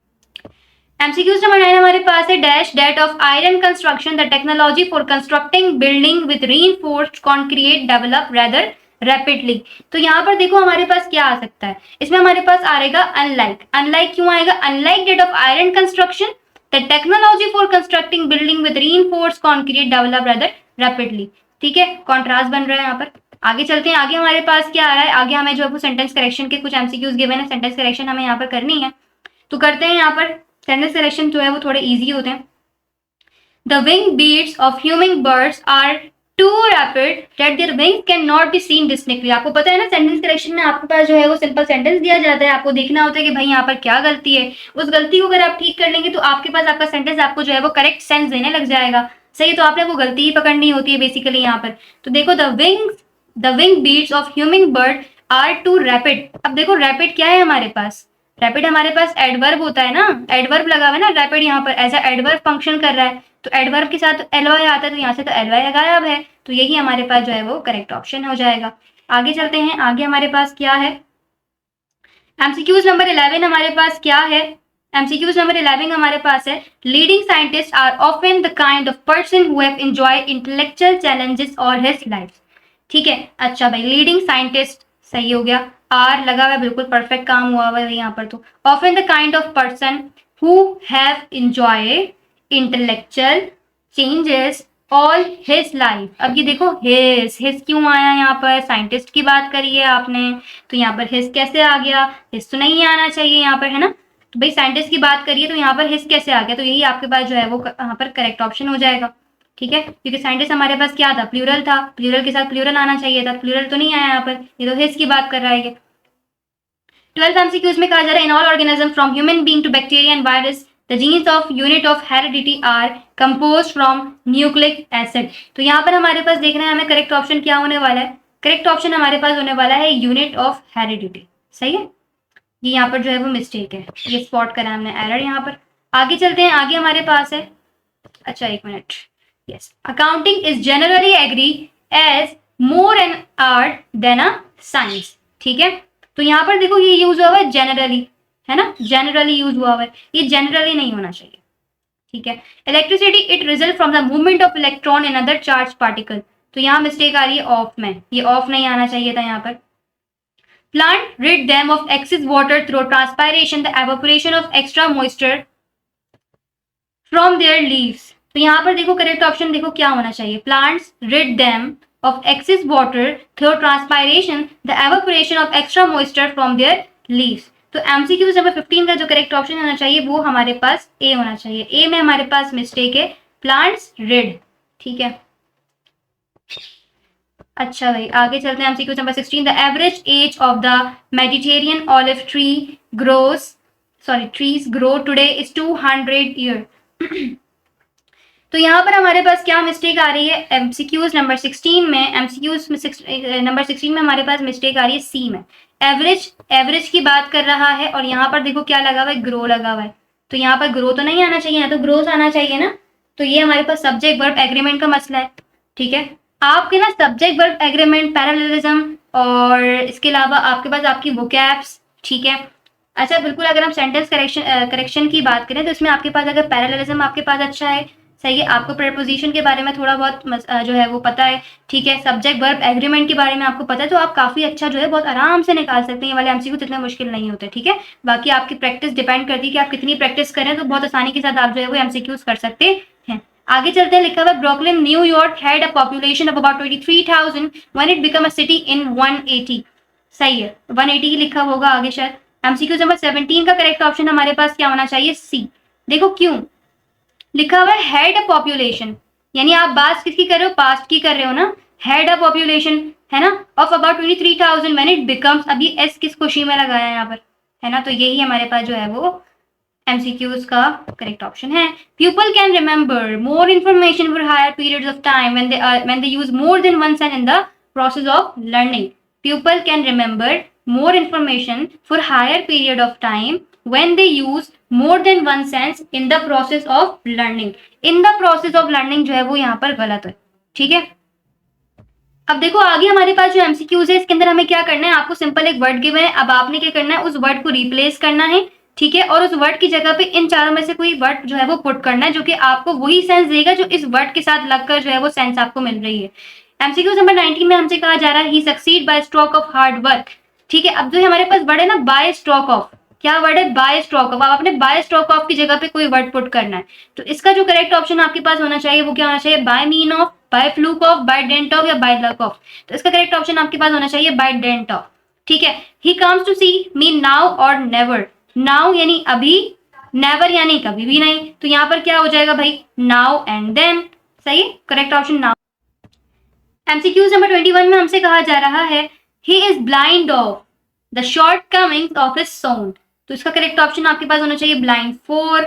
MCQs number 9 हमारे पास है dash that of iron construction the technology for constructing building with reinforced concrete develop rather rapidly. तो यहाँ पर देखो हमारे पास क्या आ सकता है, इसमें हमारे पास आएगा अनलाइक। अनलाइक क्यों आएगा, unlike that of iron construction the technology for constructing building with reinforced concrete develop rather rapidly. ठीक है, कॉन्ट्रास्ट बन रहा है यहाँ पर। आगे चलते हैं, आगे हमारे पास क्या आ रहा है, आगे हमें जो है वो सेंटेंस करेक्शन के कुछ एमसीक्यूज गिवन है, सेंटेंस करेक्शन हमें यहाँ पर करनी है तो करते हैं। यहाँ पर सेंटेंस करेक्शन जो है वो थोड़े इजी होते हैं। The wing beats of humming birds are too rapid that their wings can not be seen distinctly. आपको पता है ना सेंटेंस करेक्शन में आपके पास जो है वो सिंपल सेंटेंस दिया जाता है, आपको देखना होता है कि भाई यहाँ पर क्या गलती है। उस गलती को अगर आप ठीक कर लेंगे तो आपके पास आपका सेंटेंस आपको जो है वो करेक्ट सेंस देने लग जाएगा। सही, तो आपने वो गलती ही पकड़नी होती है बेसिकली यहाँ पर। तो देखो the wing beats of humming bird are too rapid. अब देखो रैपिड क्या है हमारे पास, रैपिड हमारे पास एडवर्ब होता है ना, एडवर्ब लगा हुआ है ना, रैपिड यहाँ पर एज अ एडवर्ब फंक्शन कर रहा है, तो एडवर्ब के साथ एलवाई आता है, तो यहाँ से तो एलवाई गायब है, तो यही हमारे पास जो है वो करेक्ट ऑप्शन हो जाएगा। आगे चलते हैं, आगे हमारे पास क्या है, एमसीक्यूज नंबर 11 हमारे पास क्या है, एमसीक्यूज नंबर 11 हमारे पास है, leading scientist are often the kind of person who have enjoy intellectual challenges और हिज लाइफ। ठीक है, अच्छा भाई, लीडिंग साइंटिस्ट सही हो गया, आर लगा हुआ है, बिल्कुल परफेक्ट काम हुआ हुआ है यहाँ पर। तो often the kind of person who have enjoy intellectual changes all his life. अब ये देखो हिज क्यों आया यहाँ पर, साइंटिस्ट की बात करी है आपने, तो यहाँ पर हिज कैसे आ गया, हिज तो नहीं आना चाहिए यहाँ पर, है ना। तो भाई साइंटिस्ट की बात करिए तो यहाँ पर हिज कैसे आ गया, तो यही आपके पास जो है वो यहाँ पर करेक्ट ऑप्शन हो जाएगा। ठीक है, क्योंकि साइंटिस्ट हमारे पास क्या था, प्लूरल था, प्लूरल के साथ प्लूरल आना चाहिए था, प्लूरल तो नहीं आया यहाँ पर, ये तो हिज की बात कर रहा है ये। 12 एमसीक्यूज में कहा जा रहा है, in all organism from human being to bacteria and virus the genes of unit of heredity are compose from nucleic acid. तो यहाँ पर हमारे पास देखना है हमें करेक्ट ऑप्शन क्या होने वाला है, करेक्ट ऑप्शन हमारे पास होने वाला है यूनिट ऑफ हेरिडिटी। सही है, ये यहाँ पर जो है वो मिस्टेक है, ये स्पॉट करा हमने एरर यहाँ पर। आगे चलते हैं, आगे हमारे पास है, अच्छा एक minute, yes, accounting is generally agree as more an art than a science. ठीक है, तो यहाँ पर देखो ये यूज हुआ है जनरली, है ना, जनरली यूज हुआ है, ये जनरली नहीं होना चाहिए। ठीक है, electricity it result from the movement of electron in other charge particle, तो यहाँ मिस्टेक आ रही है ऑफ में, ये ऑफ नहीं आना चाहिए था यहाँ पर। Plant rid them of excess water through transpiration, the evaporation of extra moisture from their leaves। तो यहाँ पर देखो करेक्ट ऑप्शन देखो क्या होना चाहिए, plants rid them of excess water through transpiration, the evaporation of extra moisture from their leaves। तो MCQ number 15 का जो करेक्ट ऑप्शन होना चाहिए वो हमारे पास ए होना चाहिए, ए में हमारे पास मिस्टेक है, प्लांट्स rid। ठीक है, अच्छा भाई आगे चलते हैं, MCQ number 16, the average age of the Mediterranean olive trees grow today is 200 year. तो यहाँ पर हमारे पास क्या मिस्टेक आ रही है, एमसीक्यूज नंबर 16 में, एमसीक्यूज नंबर 16 में हमारे पास मिस्टेक आ रही है सी में, एवरेज की बात कर रहा है, और यहाँ पर देखो क्या लगा हुआ है, ग्रो लगा हुआ है, तो यहाँ पर ग्रो तो नहीं आना चाहिए, यहाँ तो ग्रोथ आना चाहिए ना, तो ये हमारे पास सब्जेक्ट वर्ब एग्रीमेंट का मसला है। ठीक है, आपके ना सब्जेक्ट वर्ब एग्रीमेंट, पैरेललिज्म, और इसके अलावा आपके पास आपकी वोकैब्स। ठीक है, अच्छा बिल्कुल, अगर हम सेंटेंस करेक्शन की बात करें तो इसमें आपके पास अगर पैरेललिज्म आपके पास अच्छा है, सही है, आपको प्रेपोजिशन के बारे में थोड़ा बहुत जो है वो पता है, ठीक है, सब्जेक्ट वर्ब एग्रीमेंट के बारे में आपको पता है, तो आप काफी अच्छा जो है बहुत आराम से निकाल सकते हैं, ये वाले एमसीक्यू इतने मुश्किल नहीं होते। ठीक है, बाकी आपकी प्रैक्टिस डिपेंड करती है कि आप कितनी प्रैक्टिस करें, तो बहुत आसानी के साथ आप जो है वो एमसीक्यूज कर सकते हैं। आगे चलते हैं, लिखा हुआ Brooklyn New York had a population of about 23,000 when it become a city in 180। सही है, 180 ही लिखा होगा आगे शायद। एमसीक्यू नंबर 17 का करेक्ट ऑप्शन हमारे पास क्या होना चाहिए, सी। देखो क्यों लिखा हुआ है हैड अ पॉपुलेशन, यानी आप बात किसकी कर रहे हो, पास्ट की कर रहे हो ना, हैड अ पॉपुलेशन है ना, of about 23,000 when it becomes, अभी एस किस खुशी में लगाया है यहाँ पर, है ना, तो यही हमारे पास जो है वो एमसीक्यूज का करेक्ट ऑप्शन है। People can remember more information for higher periods of time when they use more than one sense in the process of learning. People can remember more information for higher period of time when they use more than one sense in the process of learning। in the process of learning जो है वो यहाँ पर गलत है। ठीक है, अब देखो आगे हमारे पास जो एमसीक्यूज है इसके अंदर हमें क्या करना है, आपको सिंपल एक वर्ड गिवन है, अब आपने क्या करना है, उस वर्ड को रिप्लेस करना है। ठीक है, और उस वर्ड की जगह पे इन चारों में से कोई वर्ड जो है वो पुट करना है जो कि आपको वही सेंस देगा जो इस वर्ड के साथ लगकर जो है वो सेंस आपको मिल रही है। एमसीक्यू नंबर 19 में हमसे कहा जा रहा है he succeed by stroke of hard work. ठीक है, अब जो हमारे पास वर्ड है ना बाय स्ट्रोक ऑफ, क्या वर्ड है, बाय स्ट्रोक ऑफ, अब आपने बाय स्ट्रोक ऑफ की जगह पे कोई वर्ड पुट करना है, तो इसका जो करेक्ट ऑप्शन आपके पास होना चाहिए वो क्या होना चाहिए, by mean of, by fluke of, by dint of या बाय लक ऑफ। तो इसका करेक्ट ऑप्शन आपके पास होना चाहिए बाय डेंट ऑफ। ठीक है, he comes to see mean now और नेवर, नाउ यानी अभी, नेवर यानी कभी भी नहीं, तो यहाँ पर क्या हो जाएगा भाई, नाउ एंड देन। सही, correct option now. MCQs number 21 में हमसे कहा जा रहा है he is blind of the short comings of his sound, तो इसका करेक्ट ऑप्शन आपके पास होना चाहिए blind for.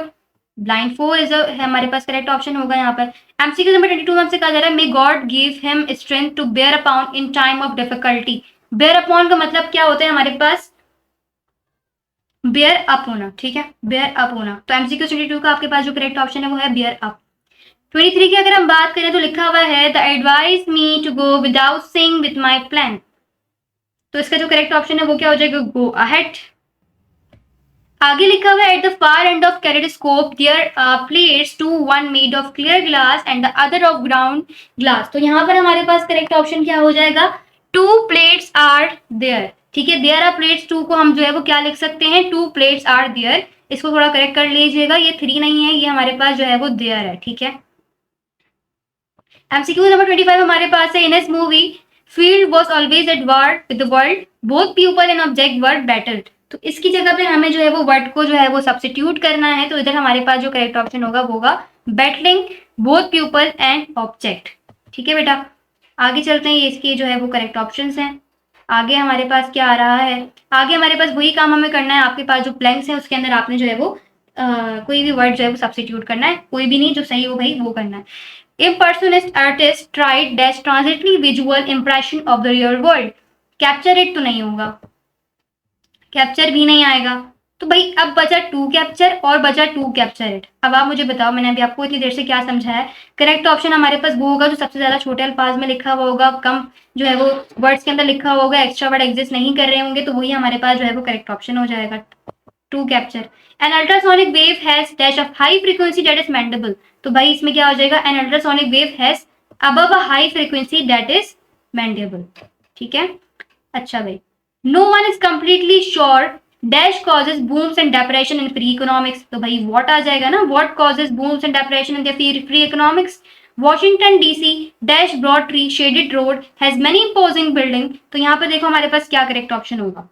Blind for is हमारे पास करेक्ट ऑप्शन होगा यहाँ पर। एमसीक्यू नंबर 22 में हमसे कहा जा रहा है may God give him strength to bear upon in time of difficulty. Bear upon का मतलब क्या होता है हमारे पास, बेयर अप होना, ठीक है, बेयर अप होना। तो एमसीक्यू 22 का आपके पास जो करेक्ट ऑप्शन है वो है बेयर अप। 23 की अगर हम बात करें तो लिखा हुआ है the advise me to go without seeing with my plan. तो इसका जो करेक्ट ऑप्शन है वो क्या हो जाएगा, गो अहेड। आगे लिखा हुआ है at the far end of kaleidoscope there plates two, one made of clear glass and the other of ground glass. तो यहाँ पर हमारे पास करेक्ट ऑप्शन क्या हो जाएगा, टू प्लेट्स आर देयर, ठीक है, देयर आर प्लेट्स टू को हम जो है वो क्या लिख सकते हैं, टू प्लेट्स आर देयर। इसको थोड़ा करेक्ट कर लीजिएगा, ये 3 नहीं है, ये हमारे पास जो है वो देयर है, ठीक है। एमसीक्यू नंबर 25 हमारे पास है in his movie field was always at war with the world, both people and object were battled. तो इसकी जगह पे हमें जो है वो वर्ड को जो है वो सब्स्टिट्यूट करना है। तो इधर हमारे पास जो करेक्ट ऑप्शन होगा वो होगा battling both people and object, ठीक है बेटा। आगे चलते हैं, ये इसके जो है वो करेक्ट ऑप्शंस हैं। आगे हमारे पास क्या आ रहा है, आगे हमारे पास वही काम हमें करना है। आपके पास जो ब्लैंक्स है उसके अंदर आपने जो है वो कोई भी वर्ड जो है वो सब्स्टिट्यूट करना है, कोई भी नहीं, जो सही हो भाई वो करना है। Impersonist artist tried dash transitory visual impression of the real world. Capture it तो नहीं होगा, कैप्चर भी नहीं आएगा। तो भाई अब बचा टू कैप्चर और बचा टू कैप्चर इट। अब आप मुझे बताओ, मैंने अभी आपको इतनी देर से क्या समझाया है। करेक्ट ऑप्शन हमारे पास वो होगा जो सबसे ज्यादा छोटे अल्फाज में लिखा हुआ होगा, कम जो है वो वर्ड्स के अंदर लिखा हुआ होगा, एक्स्ट्रा वर्ड एग्जिस्ट नहीं कर रहे होंगे, तो वही हमारे पास जो है वो करेक्ट ऑप्शन हो जाएगा, to capture. An ultrasonic wave has dash of high frequency that is mandible. तो भाई इसमें क्या हो जाएगा, an ultrasonic wave has above a high frequency that is mandible, ठीक है। अच्छा भाई, no one is completely sure dash causes booms and depression in free economics. तो भाई व्हाट आ जाएगा ना, what causes booms and depression in the free economics. Washington DC dash broad tree shaded road has many imposing building. तो यहाँ पर देखो हमारे पास क्या करेक्ट ऑप्शन होगा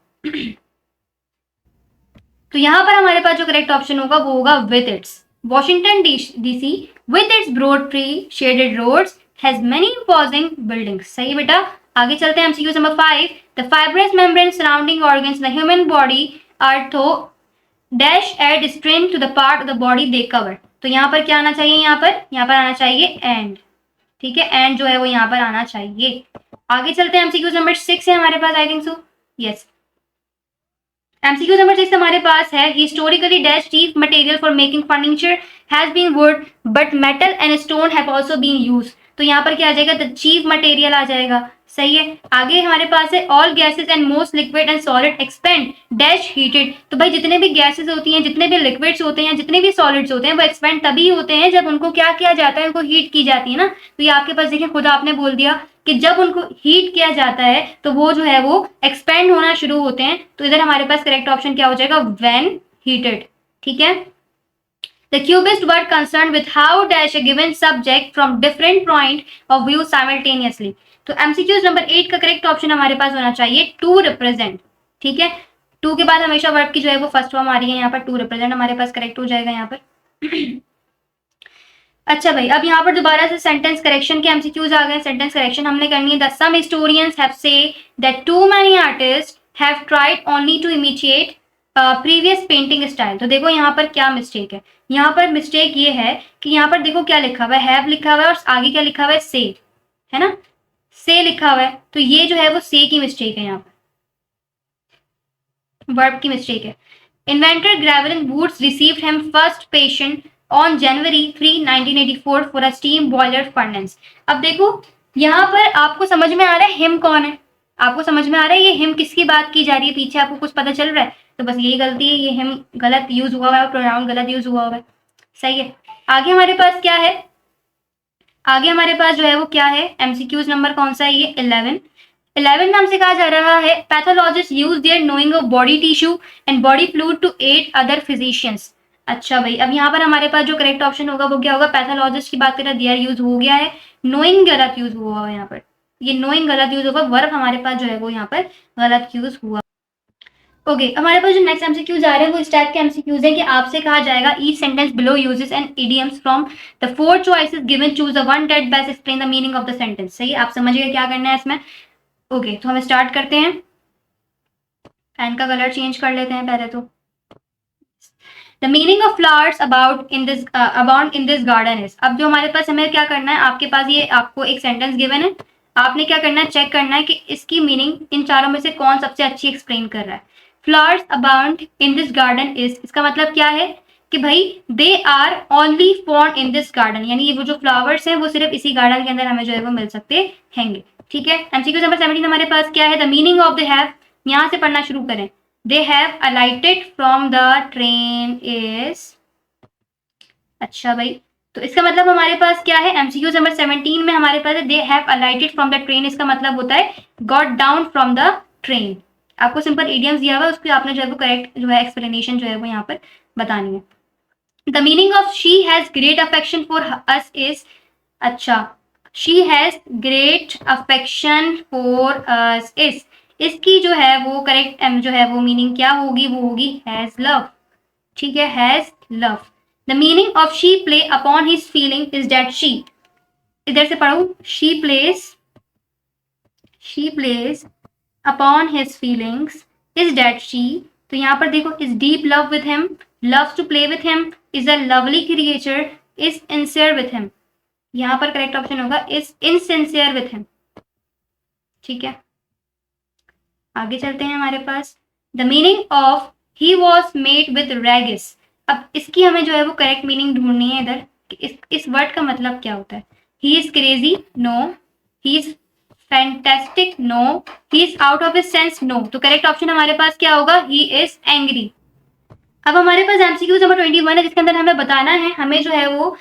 तो यहाँ पर हमारे पास जो करेक्ट ऑप्शन होगा वो होगा with its. Washington DC with its broad tree shaded roads has many imposing buildings. सही बेटा। आगे चलते हैं MCQ number 5। The fibrous membrane surrounding organs in the human body are though dash add strength to the part of the body they cover. तो यहाँ पर क्या आना चाहिए, यहाँ पर आना चाहिए एंड, ठीक है, एंड जो है वो यहाँ पर आना चाहिए। आगे चलते हैं एमसीक्यू नंबर 6 है हमारे पास, I think so, yes. MCQ number 6 हमारे पास है historically dash chief material for making furniture has been wood but metal and stone have also been used. तो यहाँ पर क्या आ जाएगा, द चीफ मटेरियल आ जाएगा। सही है। आगे हमारे पास है all gases and most liquid and solid expand dash heated. तो भाई जितने भी गैसेस होती हैं, जितने भी लिक्विड्स होते हैं, जितने भी सॉलिड्स होते हैं, वो एक्सपेंड तभी होते हैं जब उनको क्या किया जाता है, उनको हीट की जाती है ना। तो ये आपके पास देखिए खुद आपने बोल दिया कि जब उनको हीट किया जाता है तो वो जो है वो एक्सपेंड होना शुरू होते हैं। तो इधर हमारे पास करेक्ट ऑप्शन क्या हो जाएगा, व्हेन हीटेड, ठीक है। The cubists were concerned with how dash a given subject from different point of view simultaneously. तो MCQs नंबर 8 का करेक्ट ऑप्शन हमारे पास होना चाहिए टू रिप्रेजेंट, ठीक है। टू के बाद हमेशा वर्ब की जो है वो फर्स्ट फॉर्म आ रही है, यहाँ पर टू रिप्रेजेंट हमारे पास करेक्ट हो जाएगा यहाँ पर। अच्छा भाई, अब यहाँ पर दोबारा से सेंटेंस करेक्शन के एमसीक्यूज आ गए। सेंटेंस करेक्शन हमने करनी है। The some historians have say that too many artist have tried only to imitate previous painting style. तो देखो यहाँ पर क्या मिस्टेक है, यहाँ पर मिस्टेक ये है कि यहाँ पर देखो क्या लिखा हुआ है, हैव लिखा हुआ है और आगे क्या लिखा हुआ है, से, है ना, से लिखा हुआ है। तो ये जो है वो से की मिस्टेक है, यहाँ पर वर्ब की मिस्टेक है। Inventor Granville Woods received him first patient on January 3, 1984 for a steam boiler furnace. अब देखो यहाँ पर आपको समझ में आ रहा है हिम कौन है, आपको समझ में आ रहा है ये हिम किसकी बात की जा रही है, पीछे आपको कुछ पता चल रहा है। तो बस यही गलती है, ये हिम गलत यूज हुआ है, प्रोनाउन गलत यूज हुआ है। सही है। आगे हमारे पास क्या है, आगे हमारे पास जो है वो क्या है, एमसीक्यूज नंबर कौन सा है, ये 11 में हमसे कहा जा रहा है pathologist use their knowing of body tissue and body fluid to aid other physicians. अच्छा भाई, अब यहाँ पर हमारे पास जो करेक्ट ऑप्शन होगा वो क्या होगा, पैथोलॉजिस्ट की बात करें देयर यूज हो गया है, नोइंग गलत यूज हुआ है यहाँ पर, ये नोइंग गलत यूज होगा, वर्ब हमारे पास जो है वो यहाँ पर गलत यूज हुआ। ओके, हमारे पास जो नेक्स्ट एमसीक्यूज आ रहे हैं वो इस टाइप के एमसीक्यूज हैं कि आपसे कहा जाएगा each sentence below uses and idioms from the 4 choices given, choose the one that best explain the meaning of the sentence. सही है, आप समझ गए क्या करना है इसमें। ओके, तो हम स्टार्ट करते हैं। पेन का कलर चेंज कर लेते हैं पहले तो। The meaning of flowers about in this garden is. अब जो हमारे पास हमें क्या करना है, आपके पास ये आपको एक सेंटेंस गिवन है, आपने क्या करना है, चेक करना है कि इसकी मीनिंग इन चारों में से कौन सबसे अच्छी एक्सप्लेन कर रहा है। Flowers abound in this garden is, इसका मतलब क्या है कि भाई they are only found in this garden, यानी ये वो जो फ्लावर्स हैं वो सिर्फ इसी गार्डन के अंदर हमें जो है वो मिल सकते हैंगे। ठीक है, एमसीक्यू नंबर 17 हमारे पास क्या है, the meaning of they have, यहां से पढ़ना शुरू करें। They have अलाइटेड from the train is, अच्छा भाई, तो इसका मतलब हमारे पास क्या है, एमसीक्यू नंबर 17 में हमारे पास है they have अलाइटेड from the train, इसका मतलब होता है got down from the train. आपको सिंपल इडियम्स दिया हुआ है, उसकी आपने जो है वो करेक्ट जो है एक्सप्लेनेशन जो है वो यहाँ पर बतानी है। The meaning of she has great affection for us is, अच्छा, she has great affection for us is, इसकी जो है वो करेक्ट जो है वो मीनिंग क्या होगी, वो होगी हैज लव। ठीक है, has love. The meaning of she play upon his feeling is that she, इधर से पढ़ू, she plays upon his feelings is that she, तो यहाँ पर देखो is deep love with him, loves to play with him, is a lovely creature, is insincere with him, यहाँ पर correct option होगा इज इनसिंसियर विथ हिम। ठीक है, आगे चलते हैं हमारे पास। The meaning of he was made with रैगिस, अब इसकी हमें जो है वो करेक्ट मीनिंग ढूंढनी है इधर, इस वर्ड का मतलब क्या होता है। He is crazy, no. He is fantastic, no. He is out of his sense, no. तो करेक्ट ऑप्शन हमारे पास क्या होगा, ही इज एंग्री। अब हमारे पास एमसीक्यू नंबर 21 है, जिसके अंदर हमें बताना है, हमें जो है वो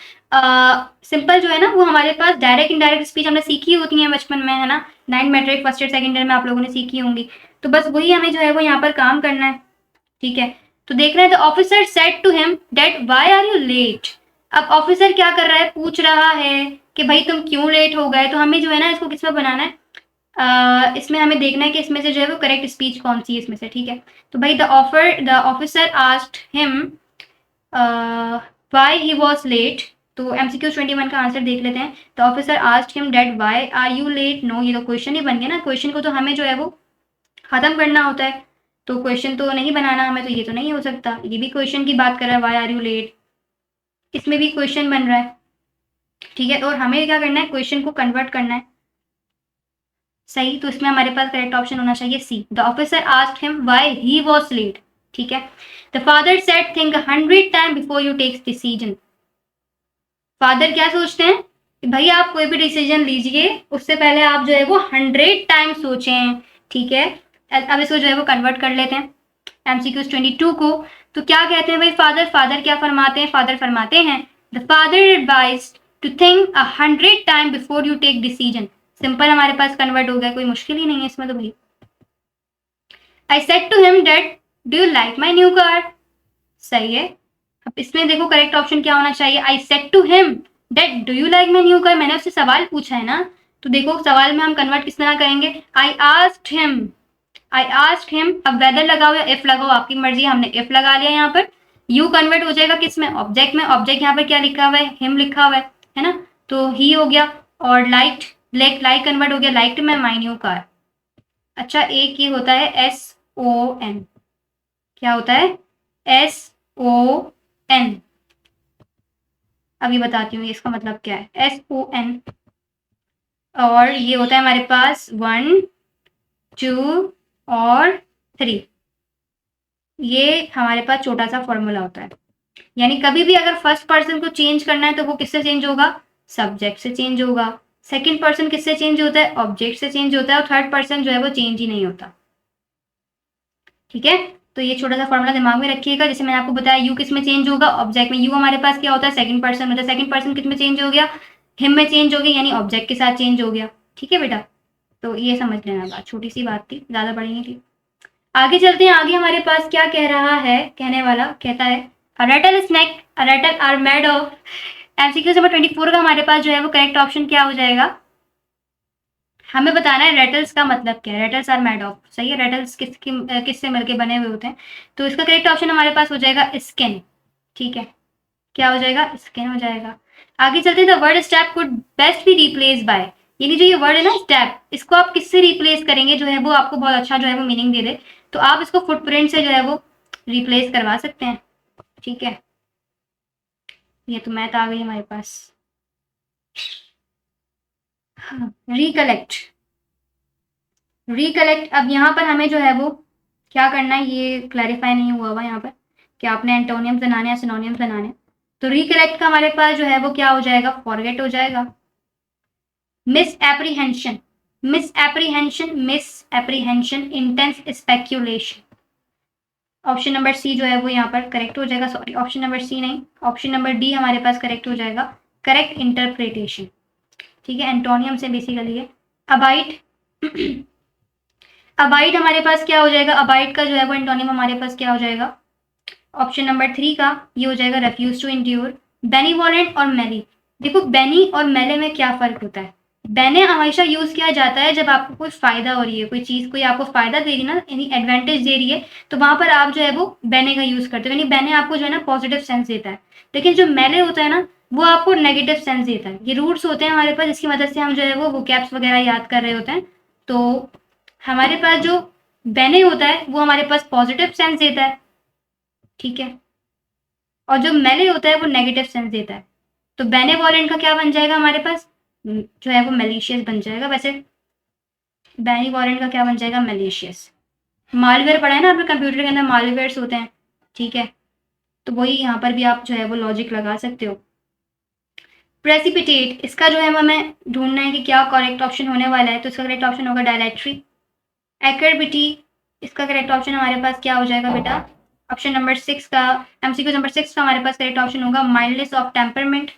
सिंपल जो है ना वो हमारे पास डायरेक्ट इनडायरेक्ट स्पीच हमने सीखी होती है बचपन में, है ना, 9 matric first year second year में आप लोगों ने सीखी होंगी, तो बस वही हमें जो है वो यहाँ पर काम करना है। ठीक है, तो देख रहे हैं, the officer said to him that why are you late, अब ऑफिसर क्या कर रहा है, पूछ रहा है कि भाई तुम क्यों लेट हो गए, तो हमें जो है ना इसको किस में बनाना है, इसमें हमें देखना है कि इसमें से जो है वो करेक्ट स्पीच कौन सी है इसमें से। ठीक है, तो भाई the officer asked him why he was late, तो एमसीक्यू 21 का आंसर देख लेते हैं। The officer asked him that why are you late, no, ये तो क्वेश्चन ही बन गया ना, क्वेश्चन को तो हमें जो है वो खत्म करना होता है, तो क्वेश्चन तो नहीं बनाना हमें, तो ये तो नहीं हो सकता, ये भी क्वेश्चन की बात कर रहा है, व्हाई आर यू लेट, इसमें भी क्वेश्चन बन रहा है। ठीक है, और हमें क्या करना है, क्वेश्चन को कन्वर्ट करना है, सही, तो इसमें हमारे पास करेक्ट ऑप्शन होना चाहिए C, the officer asked him why he was late. ठीक है, the father said think 100 time before you takes decision, father क्या सोचते हैं कि भाई आप कोई भी डिसीजन लीजिए उससे पहले आप जो है वो 100 टाइम सोचें। ठीक है, अब इसको जो है वो कन्वर्ट कर लेते हैं एमसीक्यू 22 को, तो क्या कहते हैं भाई फादर क्या फरमाते हैं, फादर फरमाते हैं the father advised to think 100 time before you take decision, simple हमारे पास कन्वर्ट हो गया, कोई मुश्किल ही नहीं है इसमें तो भाई। I said to him that do you like my new car, सही है, अब इसमें देखो करेक्ट ऑप्शन क्या होना चाहिए, I said to him that do you like my new car, मैंने उससे सवाल पूछा है ना, तो देखो सवाल में हम कन्वर्ट किस तरह करेंगे, आई आस्क्ड हिम, अब वेदर लगाओ या इफ लगाओ आपकी मर्जी, हमने इफ लगा लिया यहाँ पर, यू कन्वर्ट हो जाएगा किस में, ऑब्जेक्ट में, ऑब्जेक्ट यहाँ पर क्या लिखा हुआ है, हिम लिखा हुआ है ना, तो ही हो गया, और लाइक कन्वर्ट हो गया लाइक्ड में माई न्यू कार। अच्छा, एक ये होता है SON, क्या होता है SON, अभी बताती हूँ इसका मतलब क्या है SON, और ये होता है हमारे पास 1 2 और 3, ये हमारे पास छोटा सा फॉर्मूला होता है, यानी कभी भी अगर फर्स्ट पर्सन को चेंज करना है तो वो किससे चेंज होगा, सब्जेक्ट से चेंज होगा, सेकंड पर्सन किससे चेंज होता है, ऑब्जेक्ट से चेंज होता है, और थर्ड पर्सन जो है वो चेंज ही नहीं होता। ठीक है, तो ये छोटा सा फॉर्मूला दिमाग में रखिएगा, जैसे मैंने आपको बताया यू किस में चेंज होगा, ऑब्जेक्ट में, यू हमारे पास क्या होता है, सेकंड पर्सन होता है, सेकंड पर्सन किस में चेंज हो गया, हिम में चेंज हो गया, यानी ऑब्जेक्ट के साथ चेंज हो गया। ठीक है बेटा, तो ये समझ लेना, बात छोटी सी बात थी, ज्यादा बड़ी नहीं थी। आगे चलते हैं, आगे हमारे पास क्या कह रहा है, कहने वाला कहता है a rattle snake a rattle are made of, MCQ number 24 का हमारे पास जो है वो करेक्ट ऑप्शन क्या हो जाएगा, हमें बताना है रेटल्स का मतलब क्या है, रेटल्स आर मेड ऑफ, सही है, रेटल्स किससे मिलके बने हुए होते हैं, तो इसका करेक्ट ऑप्शन हमारे पास हो जाएगा स्किन। ठीक है, क्या हो जाएगा, स्किन हो जाएगा। आगे चलते हैं, the word step could best be replace by, यानी जो ये वर्ड है ना स्टेप, इसको आप किससे रिप्लेस करेंगे जो है वो आपको बहुत अच्छा जो है वो मीनिंग दे दे, तो आप इसको फुटप्रिंट से जो है वो रिप्लेस करवा सकते हैं। ठीक है, ये तो मैथ आ गई हमारे पास। रिकलेक्ट, अब यहाँ पर हमें जो है वो क्या करना है ये क्लैरिफाई नहीं हुआ हुआ यहाँ पर कि आपने एंटोनियम्स बनाने या सिनोनियम्स बनाने। तो रिकलेक्ट का हमारे पास जो है वो क्या हो जाएगा, फॉरगेट हो जाएगा। Miss apprehension, miss apprehension, miss apprehension, intense speculation. Option number C जो है वो यहाँ पर करेक्ट हो जाएगा। सॉरी, ऑप्शन नंबर सी नहीं, ऑप्शन नंबर डी हमारे पास करेक्ट हो जाएगा, करेक्ट इंटरप्रिटेशन। ठीक है, एंटोनियम से बेसिकली है अबाइट। अबाइट हमारे पास क्या हो जाएगा, अबाइट का जो है वो एंटोनियम हमारे पास क्या हो जाएगा, ऑप्शन नंबर 3 का ये हो जाएगा रेफ्यूज टू इंड्योर। बेनीवोलेंट और मेली, देखो बेनी और मेले में क्या फर्क होता है। बेने हमेशा यूज किया जाता है जब आपको कोई फायदा हो रही है, कोई चीज कोई आपको फायदा दे रही है ना, यानी एडवांटेज दे रही है, तो वहां पर आप जो है वो बेने का यूज करते हो, यानी बेने आपको जो है ना पॉजिटिव सेंस देता है। लेकिन जो मेले होता है ना वो आपको नेगेटिव सेंस देता है। ये रूट्स होते हैं हमारे पास जिसकी मदद से हम जो है वो वोकैब्स वगैरह याद कर रहे होते हैं। तो हमारे पास जो बेने होता है वो हमारे पास पॉजिटिव सेंस देता है, ठीक है, और जो मेले होता है वो नेगेटिव सेंस देता है। तो बेनेवोलेंट का क्या बन जाएगा हमारे पास, जो है वो मेलिशियस बन जाएगा। वैसे बेनीवोलेंट का क्या बन जाएगा, मेलिशियस। मालवेयर पढ़ा है ना आपने कंप्यूटर के अंदर, मालवेयर्स होते हैं, ठीक है, तो वही यहाँ पर भी आप जो है वो लॉजिक लगा सकते हो। प्रेसिपिटेट, इसका जो है हमें ढूंढना है कि क्या करेक्ट ऑप्शन होने वाला है, तो इसका करेक्ट ऑप्शन होगा डायलेक्ट्री। एक्रेबिटी, इसका करेक्ट ऑप्शन हमारे पास क्या हो जाएगा बेटा, ऑप्शन नंबर 6 का, एमसीक्यू नंबर 6 का हमारे पास करेक्ट ऑप्शन होगा माइल्डनेस ऑफ टेम्परमेंट।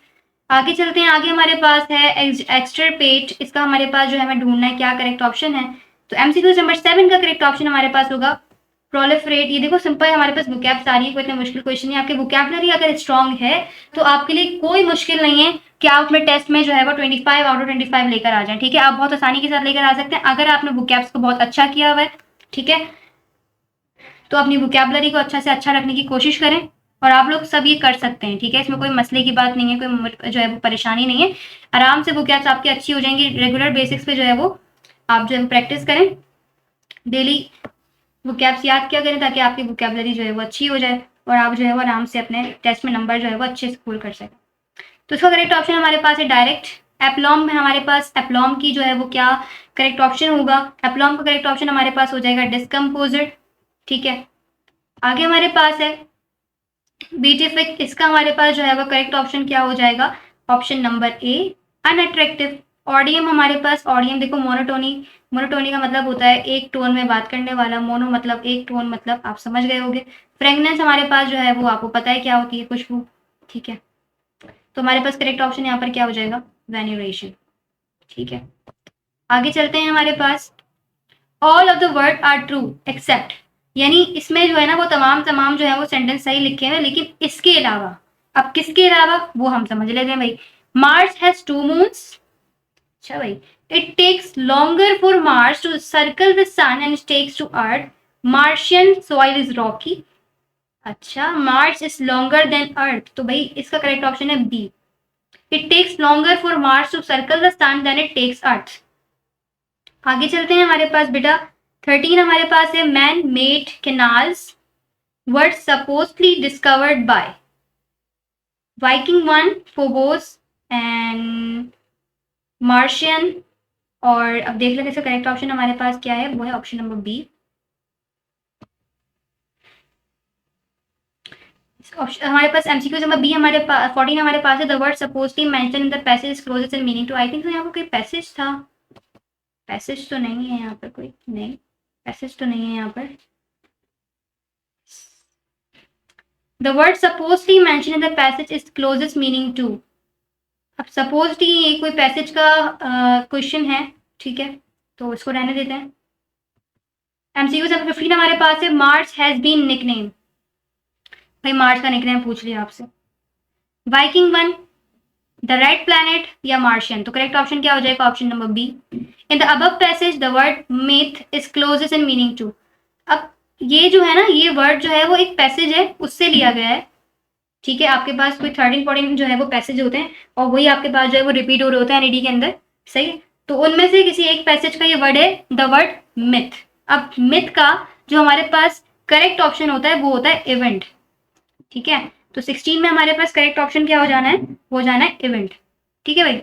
आगे चलते हैं, आगे हमारे पास है एक्सटर्पेट, इसका हमारे पास जो है हमें ढूंढना है क्या करेक्ट ऑप्शन है। तो एमसीक्यू नंबर 7 का करेक्ट ऑप्शन हमारे पास होगा प्रोलिफरेट। ये देखो सिंपल हमारे पास वोकैब्स आ रही है, कोई इतना मुश्किल क्वेश्चन नहीं। आपके वोकैबुलरी अगर स्ट्रांग है तो आपके लिए कोई मुश्किल नहीं है कि आप अपने टेस्ट में जो है वो 25 आउट ऑफ 25 लेकर आ जाएं, ठीक है। आप बहुत आसानी के साथ लेकर आ सकते हैं अगर आपने वोकैब्स को बहुत अच्छा किया हुआ है, ठीक है। तो अपनी वोकैबुलरी को अच्छा से अच्छा रखने की कोशिश करें और आप लोग सब ये कर सकते हैं, ठीक है। इसमें कोई मसले की बात नहीं है, कोई जो है वो परेशानी नहीं है। आराम से वोकैब्स आपकी अच्छी हो जाएंगी। रेगुलर बेसिक्स पे जो है वो आप जो है प्रैक्टिस करें, डेली वोकैब्स याद किया करें ताकि आपकी वोकैबुलरी जो है वो अच्छी हो जाए और आप जो है वो आराम से अपने टेस्ट में नंबर जो है वो अच्छे स्कोर कर सकें। तो इसका करेक्ट ऑप्शन हमारे पास है डायरेक्ट। एप्लॉम में हमारे पास एप्लॉम की जो है वो क्या करेक्ट ऑप्शन होगा, एप्लॉम का करेक्ट ऑप्शन हमारे पास हो जाएगा डिस्कम्पोजर, ठीक है। आगे हमारे पास है बीटिफिक, इसका हमारे पास जो है वो करेक्ट ऑप्शन क्या हो जाएगा, ऑप्शन नंबर ए अनअट्रैक्टिव। ऑडियम हमारे पास, ऑडियम देखो मोनोटोनी, मोनोटोनी का मतलब होता है एक टोन में बात करने वाला, मोनो मतलब एक टोन, मतलब आप समझ गए होंगे। फ्रेगनेंस हमारे पास जो है वो आपको पता है क्या होती है, खुशबू, ठीक है। तो हमारे पास करेक्ट ऑप्शन यहाँ पर क्या हो जाएगा, वेन्यूरेशन, ठीक है। आगे चलते हैं, हमारे पास all of the word are true except, यानी इसमें जो है ना वो तमाम जो है वो सेंटेंस सही लिखे हैं, लेकिन इसके अलावा, अब किसके अलावा वो हम समझ लेते हैं भाई। मार्स हैज 2 मून्स, अच्छा भाई, it takes longer for Mars to circle the sun and takes to Earth, Martian soil is rocky. अच्छा, Mars is longer than Earth, तो भाई इसका करेक्ट ऑप्शन है B, it takes longer for Mars to circle the sun than it takes Earth. आगे चलते हैं, हमारे पास बेटा 13 हमारे पास है man made canals, word supposedly discovered by Viking one, Phobos and Martian. और अब देख लेते हैं इसका करेक्ट ऑप्शन हमारे पास क्या है, वो है ऑप्शन नंबर बी। हमारे पास एमसीक्यू नंबर बी हमारे पास 14 हमारे पास है the word supposedly mention in the passage closest in meaning to. I think यहाँ पर कोई पैसेज था, पैसेज तो नहीं है यहाँ पर, कोई नहीं, पैसेज तो नहीं है यहाँ पर। The word supposedly mentioned in the passage is closest meaning to। अब supposedly ये कोई पैसेज का क्वेश्चन है, ठीक है, तो इसको रहने देते हैं। एमसीक्यू नंबर 15 हमारे पास है मार्स हैज बीन निकनेम, भाई मार्स का निकनेम पूछ लिया आपसे। Viking one, the red planet या मार्शियन, तो करेक्ट ऑप्शन क्या हो जाएगा, option number B. In the above passage the word myth is closest in meaning to. अब ये जो है ना, ये वर्ड जो है वो एक पैसेज है उससे लिया गया है, ठीक है। आपके पास कोई 13-14 जो है वो पैसेज होते हैं और वही आपके पास जो है वो रिपीट हो रहे होते हैं एनईडी के अंदर, सही है। तो उनमें से किसी एक पैसेज का ये वर्ड है द वर्ड मिथ। अब मिथ का जो हमारे पास करेक्ट ऑप्शन होता है वो होता है इवेंट, ठीक है। तो 16 में हमारे पास करेक्ट ऑप्शन क्या हो जाना है, वो जाना है इवेंट, ठीक है भाई।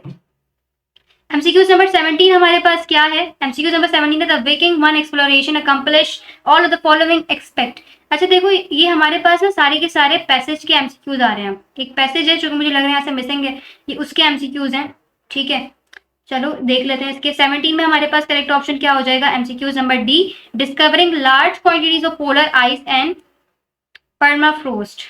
एमसीक्यूज नंबर 17 हमारे पास क्या है? एमसीक्यूज नंबर 17 है the waking one exploration accomplish all of the following expect. अच्छा देखो, ये हमारे पास ना सारे के सारे पैसेज के एमसीक्यूज आ रहे हैं। एक पैसेज है जो मुझे लग रहा है यहाँ से मिसिंग है, ये उसके एमसीक्यूज हैं। ठीक है, चलो देख लेते हैं इसके। 17 में हमारे पास करेक्ट ऑप्शन क्या हो जाएगा? MCQs number D, discovering large quantities of polar ice and permafrost.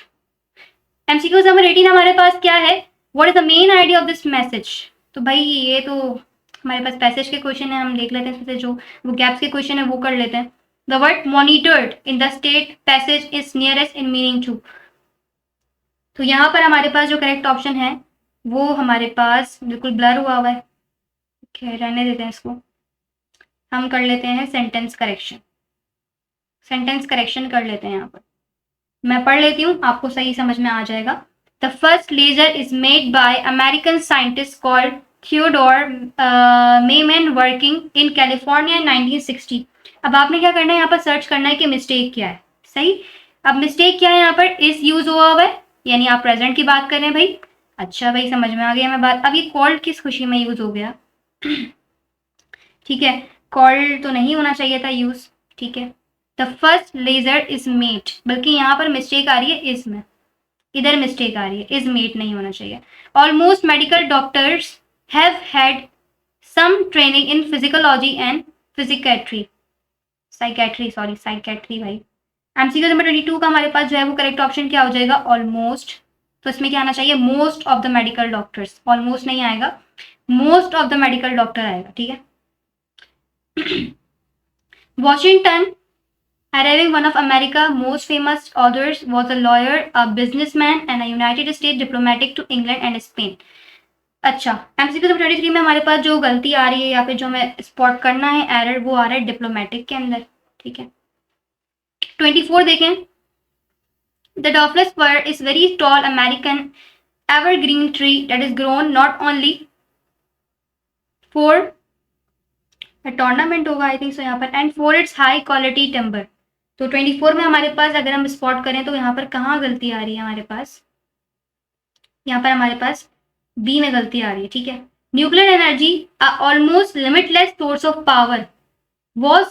MCQs number 18 हमारे पास क्या है? What is the main idea of this message? तो भाई ये तो हमारे पास पैसेज के क्वेश्चन है, हम देख लेते हैं इसमें से जो वो गैप्स के क्वेश्चन है वो कर लेते हैं। The word monitored in the state passage is nearest in meaning to. तो यहाँ पर हमारे पास जो करेक्ट ऑप्शन है वो हमारे पास बिल्कुल ब्लर हुआ हुआ है, रहने देते हैं इसको। हम कर लेते हैं सेंटेंस करेक्शन। सेंटेंस करेक्शन कर लेते हैं यहाँ पर, मैं पढ़ लेती हूँ, आपको सही समझ में आ जाएगा। The first laser is made by American scientist called Theodore Maiman working in California in 1960। अब आपने क्या करना है, यहाँ पर सर्च करना है कि मिस्टेक क्या है। सही, अब मिस्टेक क्या है यहाँ पर? इस यूज हुआ हुआ है, यानी आप प्रेजेंट की बात कर रहे हैं भाई। अच्छा भाई, समझ में आ गया मैं बात। अब ये कॉल्ड किस खुशी में यूज हो गया? ठीक है, कॉल्ड तो नहीं होना चाहिए था यूज। ठीक है, the first laser is made, बल्कि यहाँ पर मिस्टेक आ रही है इज में, इधर मिस्टेक आ रही है, इज मेड नहीं होना चाहिए। Almost medical doctors have had some training in physiology and psychiatry, psychiatry भाई। एमसीक्यू नंबर 22 का हमारे पास जो है वो करेक्ट ऑप्शन क्या हो जाएगा? ऑलमोस्ट। तो इसमें क्या आना चाहिए? Most of the medical doctors. Almost नहीं आएगा, most of the medical doctor आएगा। ठीक है, Washington, arriving one of America's most famous authors, was a lawyer, a businessman, and a United States diplomatic to England and Spain. अच्छा, MCQ 23 में हमारे पास जो गलती आ रही है या फिर जो हमें स्पॉट करना है एरर, वो आ रहा है डिप्लोमेटिक के अंदर। ठीक है, 24 देखें। The Douglas fir is very tall American evergreen tree that is grown not only for tournament होगा आई थिंक सो यहाँ पर, and for its high quality timber. तो 24 में हमारे पास अगर हम स्पॉट करें तो यहाँ पर कहाँ गलती आ रही है हमारे पास? यहाँ पर हमारे पास बी में गलती आ रही है। ठीक है, nuclear energy almost limitless source of power was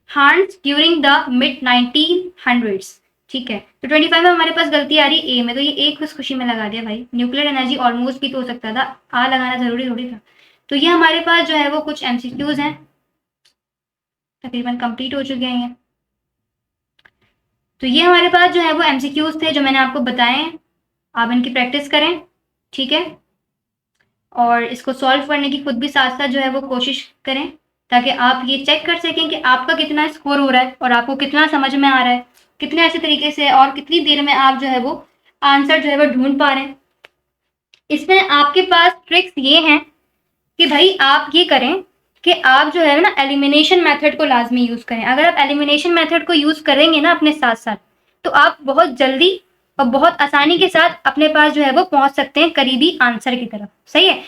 harnessed during the mid 1900s। ठीक है, तो 25 में हमारे पास गलती आ रही है ए में, तो ये एक खुश खुशी में लगा दिया भाई। न्यूक्लियर एनर्जी ऑलमोस्ट भी तो हो सकता था, आ लगाना जरूरी थोड़ी था। तो ये हमारे पास जो है वो कुछ एमसीक्यूज हैं, तकरीबन कंप्लीट हो चुके हैं। तो ये हमारे पास जो है वो एमसीक्यूज थे जो मैंने आपको बताए हैं। आप इनकी प्रैक्टिस करें। ठीक है, और इसको सॉल्व करने की खुद भी साथ साथ जो है वो कोशिश करें, ताकि आप ये चेक कर सकें कि आपका कितना स्कोर हो रहा है और आपको कितना समझ में आ रहा है, कितने अच्छे तरीके से और कितनी देर में आप जो है वो आंसर जो है वो ढूंढ पा रहे हैं। इसमें आपके पास ट्रिक्स ये हैं कि भाई आप ये करें कि आप जो है ना एलिमिनेशन मेथड को लाजमी यूज करें। अगर आप एलिमिनेशन मेथड को यूज करेंगे ना अपने साथ साथ, तो आप बहुत जल्दी और बहुत आसानी के साथ अपने पास जो है वो पहुंच सकते हैं करीबी आंसर की तरफ। सही है,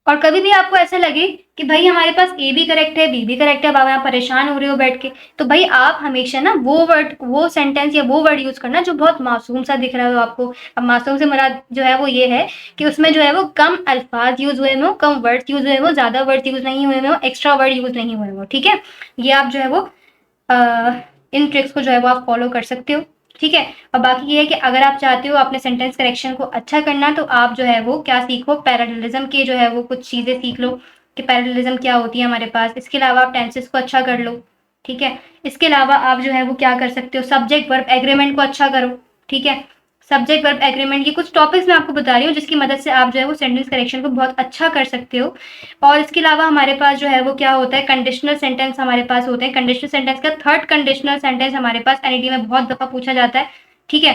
और कभी भी आपको ऐसा लगे कि भाई हमारे पास ए भी करेक्ट है, बी भी करेक्ट है, बाबा यहाँ परेशान हो रहे हो बैठ के, तो भाई आप हमेशा ना वो वर्ड, वो सेंटेंस या वो वर्ड यूज करना जो बहुत मासूम सा दिख रहा हो आपको। अब मासूम से मुराद जो है वो ये है कि उसमें जो है वो कम अल्फाज यूज हुए हो, कम वर्ड्स यूज हुए हो, ज्यादा वर्ड्स यूज नहीं हुए हो, एक्स्ट्रा वर्ड यूज नहीं हुए हो। ठीक है, ये आप जो है वो इन ट्रिक्स को जो है वो आप फॉलो कर सकते हो। ठीक है, और बाकी ये है कि अगर आप चाहते हो अपने सेंटेंस करेक्शन को अच्छा करना, तो आप जो है वो क्या सीखो, पैरेललिज्म के जो है वो कुछ चीज़ें सीख लो कि पैरेललिज्म क्या होती है हमारे पास। इसके अलावा आप टेंसेस को अच्छा कर लो। ठीक है, इसके अलावा आप जो है वो क्या कर सकते हो, सब्जेक्ट वर्ब एग्रीमेंट को अच्छा करो। ठीक है, सब्जेक्ट वर्ब एग्रीमेंट, ये कुछ टॉपिक्स मैं आपको बता रही हूँ जिसकी मदद से आप जो है वो सेंटेंस करेक्शन को बहुत अच्छा कर सकते हो। और इसके अलावा हमारे पास जो है वो क्या होता है, कंडीशनल सेंटेंस हमारे पास होते हैं। कंडीशनल सेंटेंस का थर्ड कंडीशनल सेंटेंस हमारे पास एनईटी में बहुत दफा पूछा जाता है। ठीक है,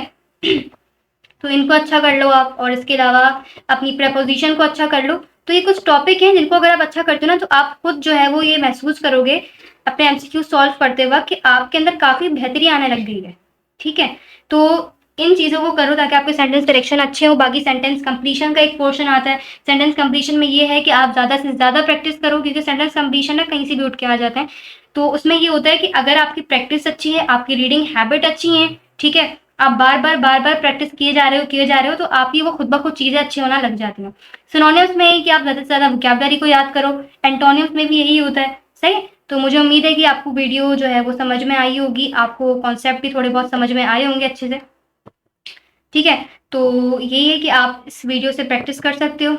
तो इनको अच्छा कर लो आप, और इसके अलावा अपनी प्रपोजिशन को अच्छा कर लो। तो ये कुछ टॉपिक हैं जिनको अगर आप अच्छा करते हो ना, तो आप खुद जो है वो ये महसूस करोगे अपने एमसीक्यू सॉल्व करते वक्त कि आपके अंदर काफी बेहतरी आने लग गई है। ठीक है, तो इन चीज़ों को करो ताकि आपके सेंटेंस करेक्शन अच्छे हो। बाकी सेंटेंस कंप्लीशन का एक पोर्शन आता है। सेंटेंस कंप्लीशन में ये है कि आप ज़्यादा से ज़्यादा प्रैक्टिस करो, क्योंकि सेंटेंस कंप्लीशन ना कहीं से भी उठ के आ जाता है। तो उसमें ये होता है कि अगर आपकी प्रैक्टिस अच्छी है, आपकी रीडिंग हैबिट अच्छी है, ठीक है, आप बार-बार प्रैक्टिस किए जा रहे हो, तो आपकी वो खुद ब खुद चीज़ें अच्छी होना लग जाती हैं। सिनोनिम्स में यही कि आप ज़्यादा से ज़्यादा वोकैब्युलरी को याद करो, एंटोनिम्स में भी यही होता है, सही? तो मुझे उम्मीद है कि आपको वीडियो जो है वो समझ में आई होगी, आपको कॉन्सेप्ट भी थोड़े बहुत समझ में आए होंगे अच्छे से, ठीक है? तो यही है कि आप इस वीडियो से प्रैक्टिस कर सकते हो।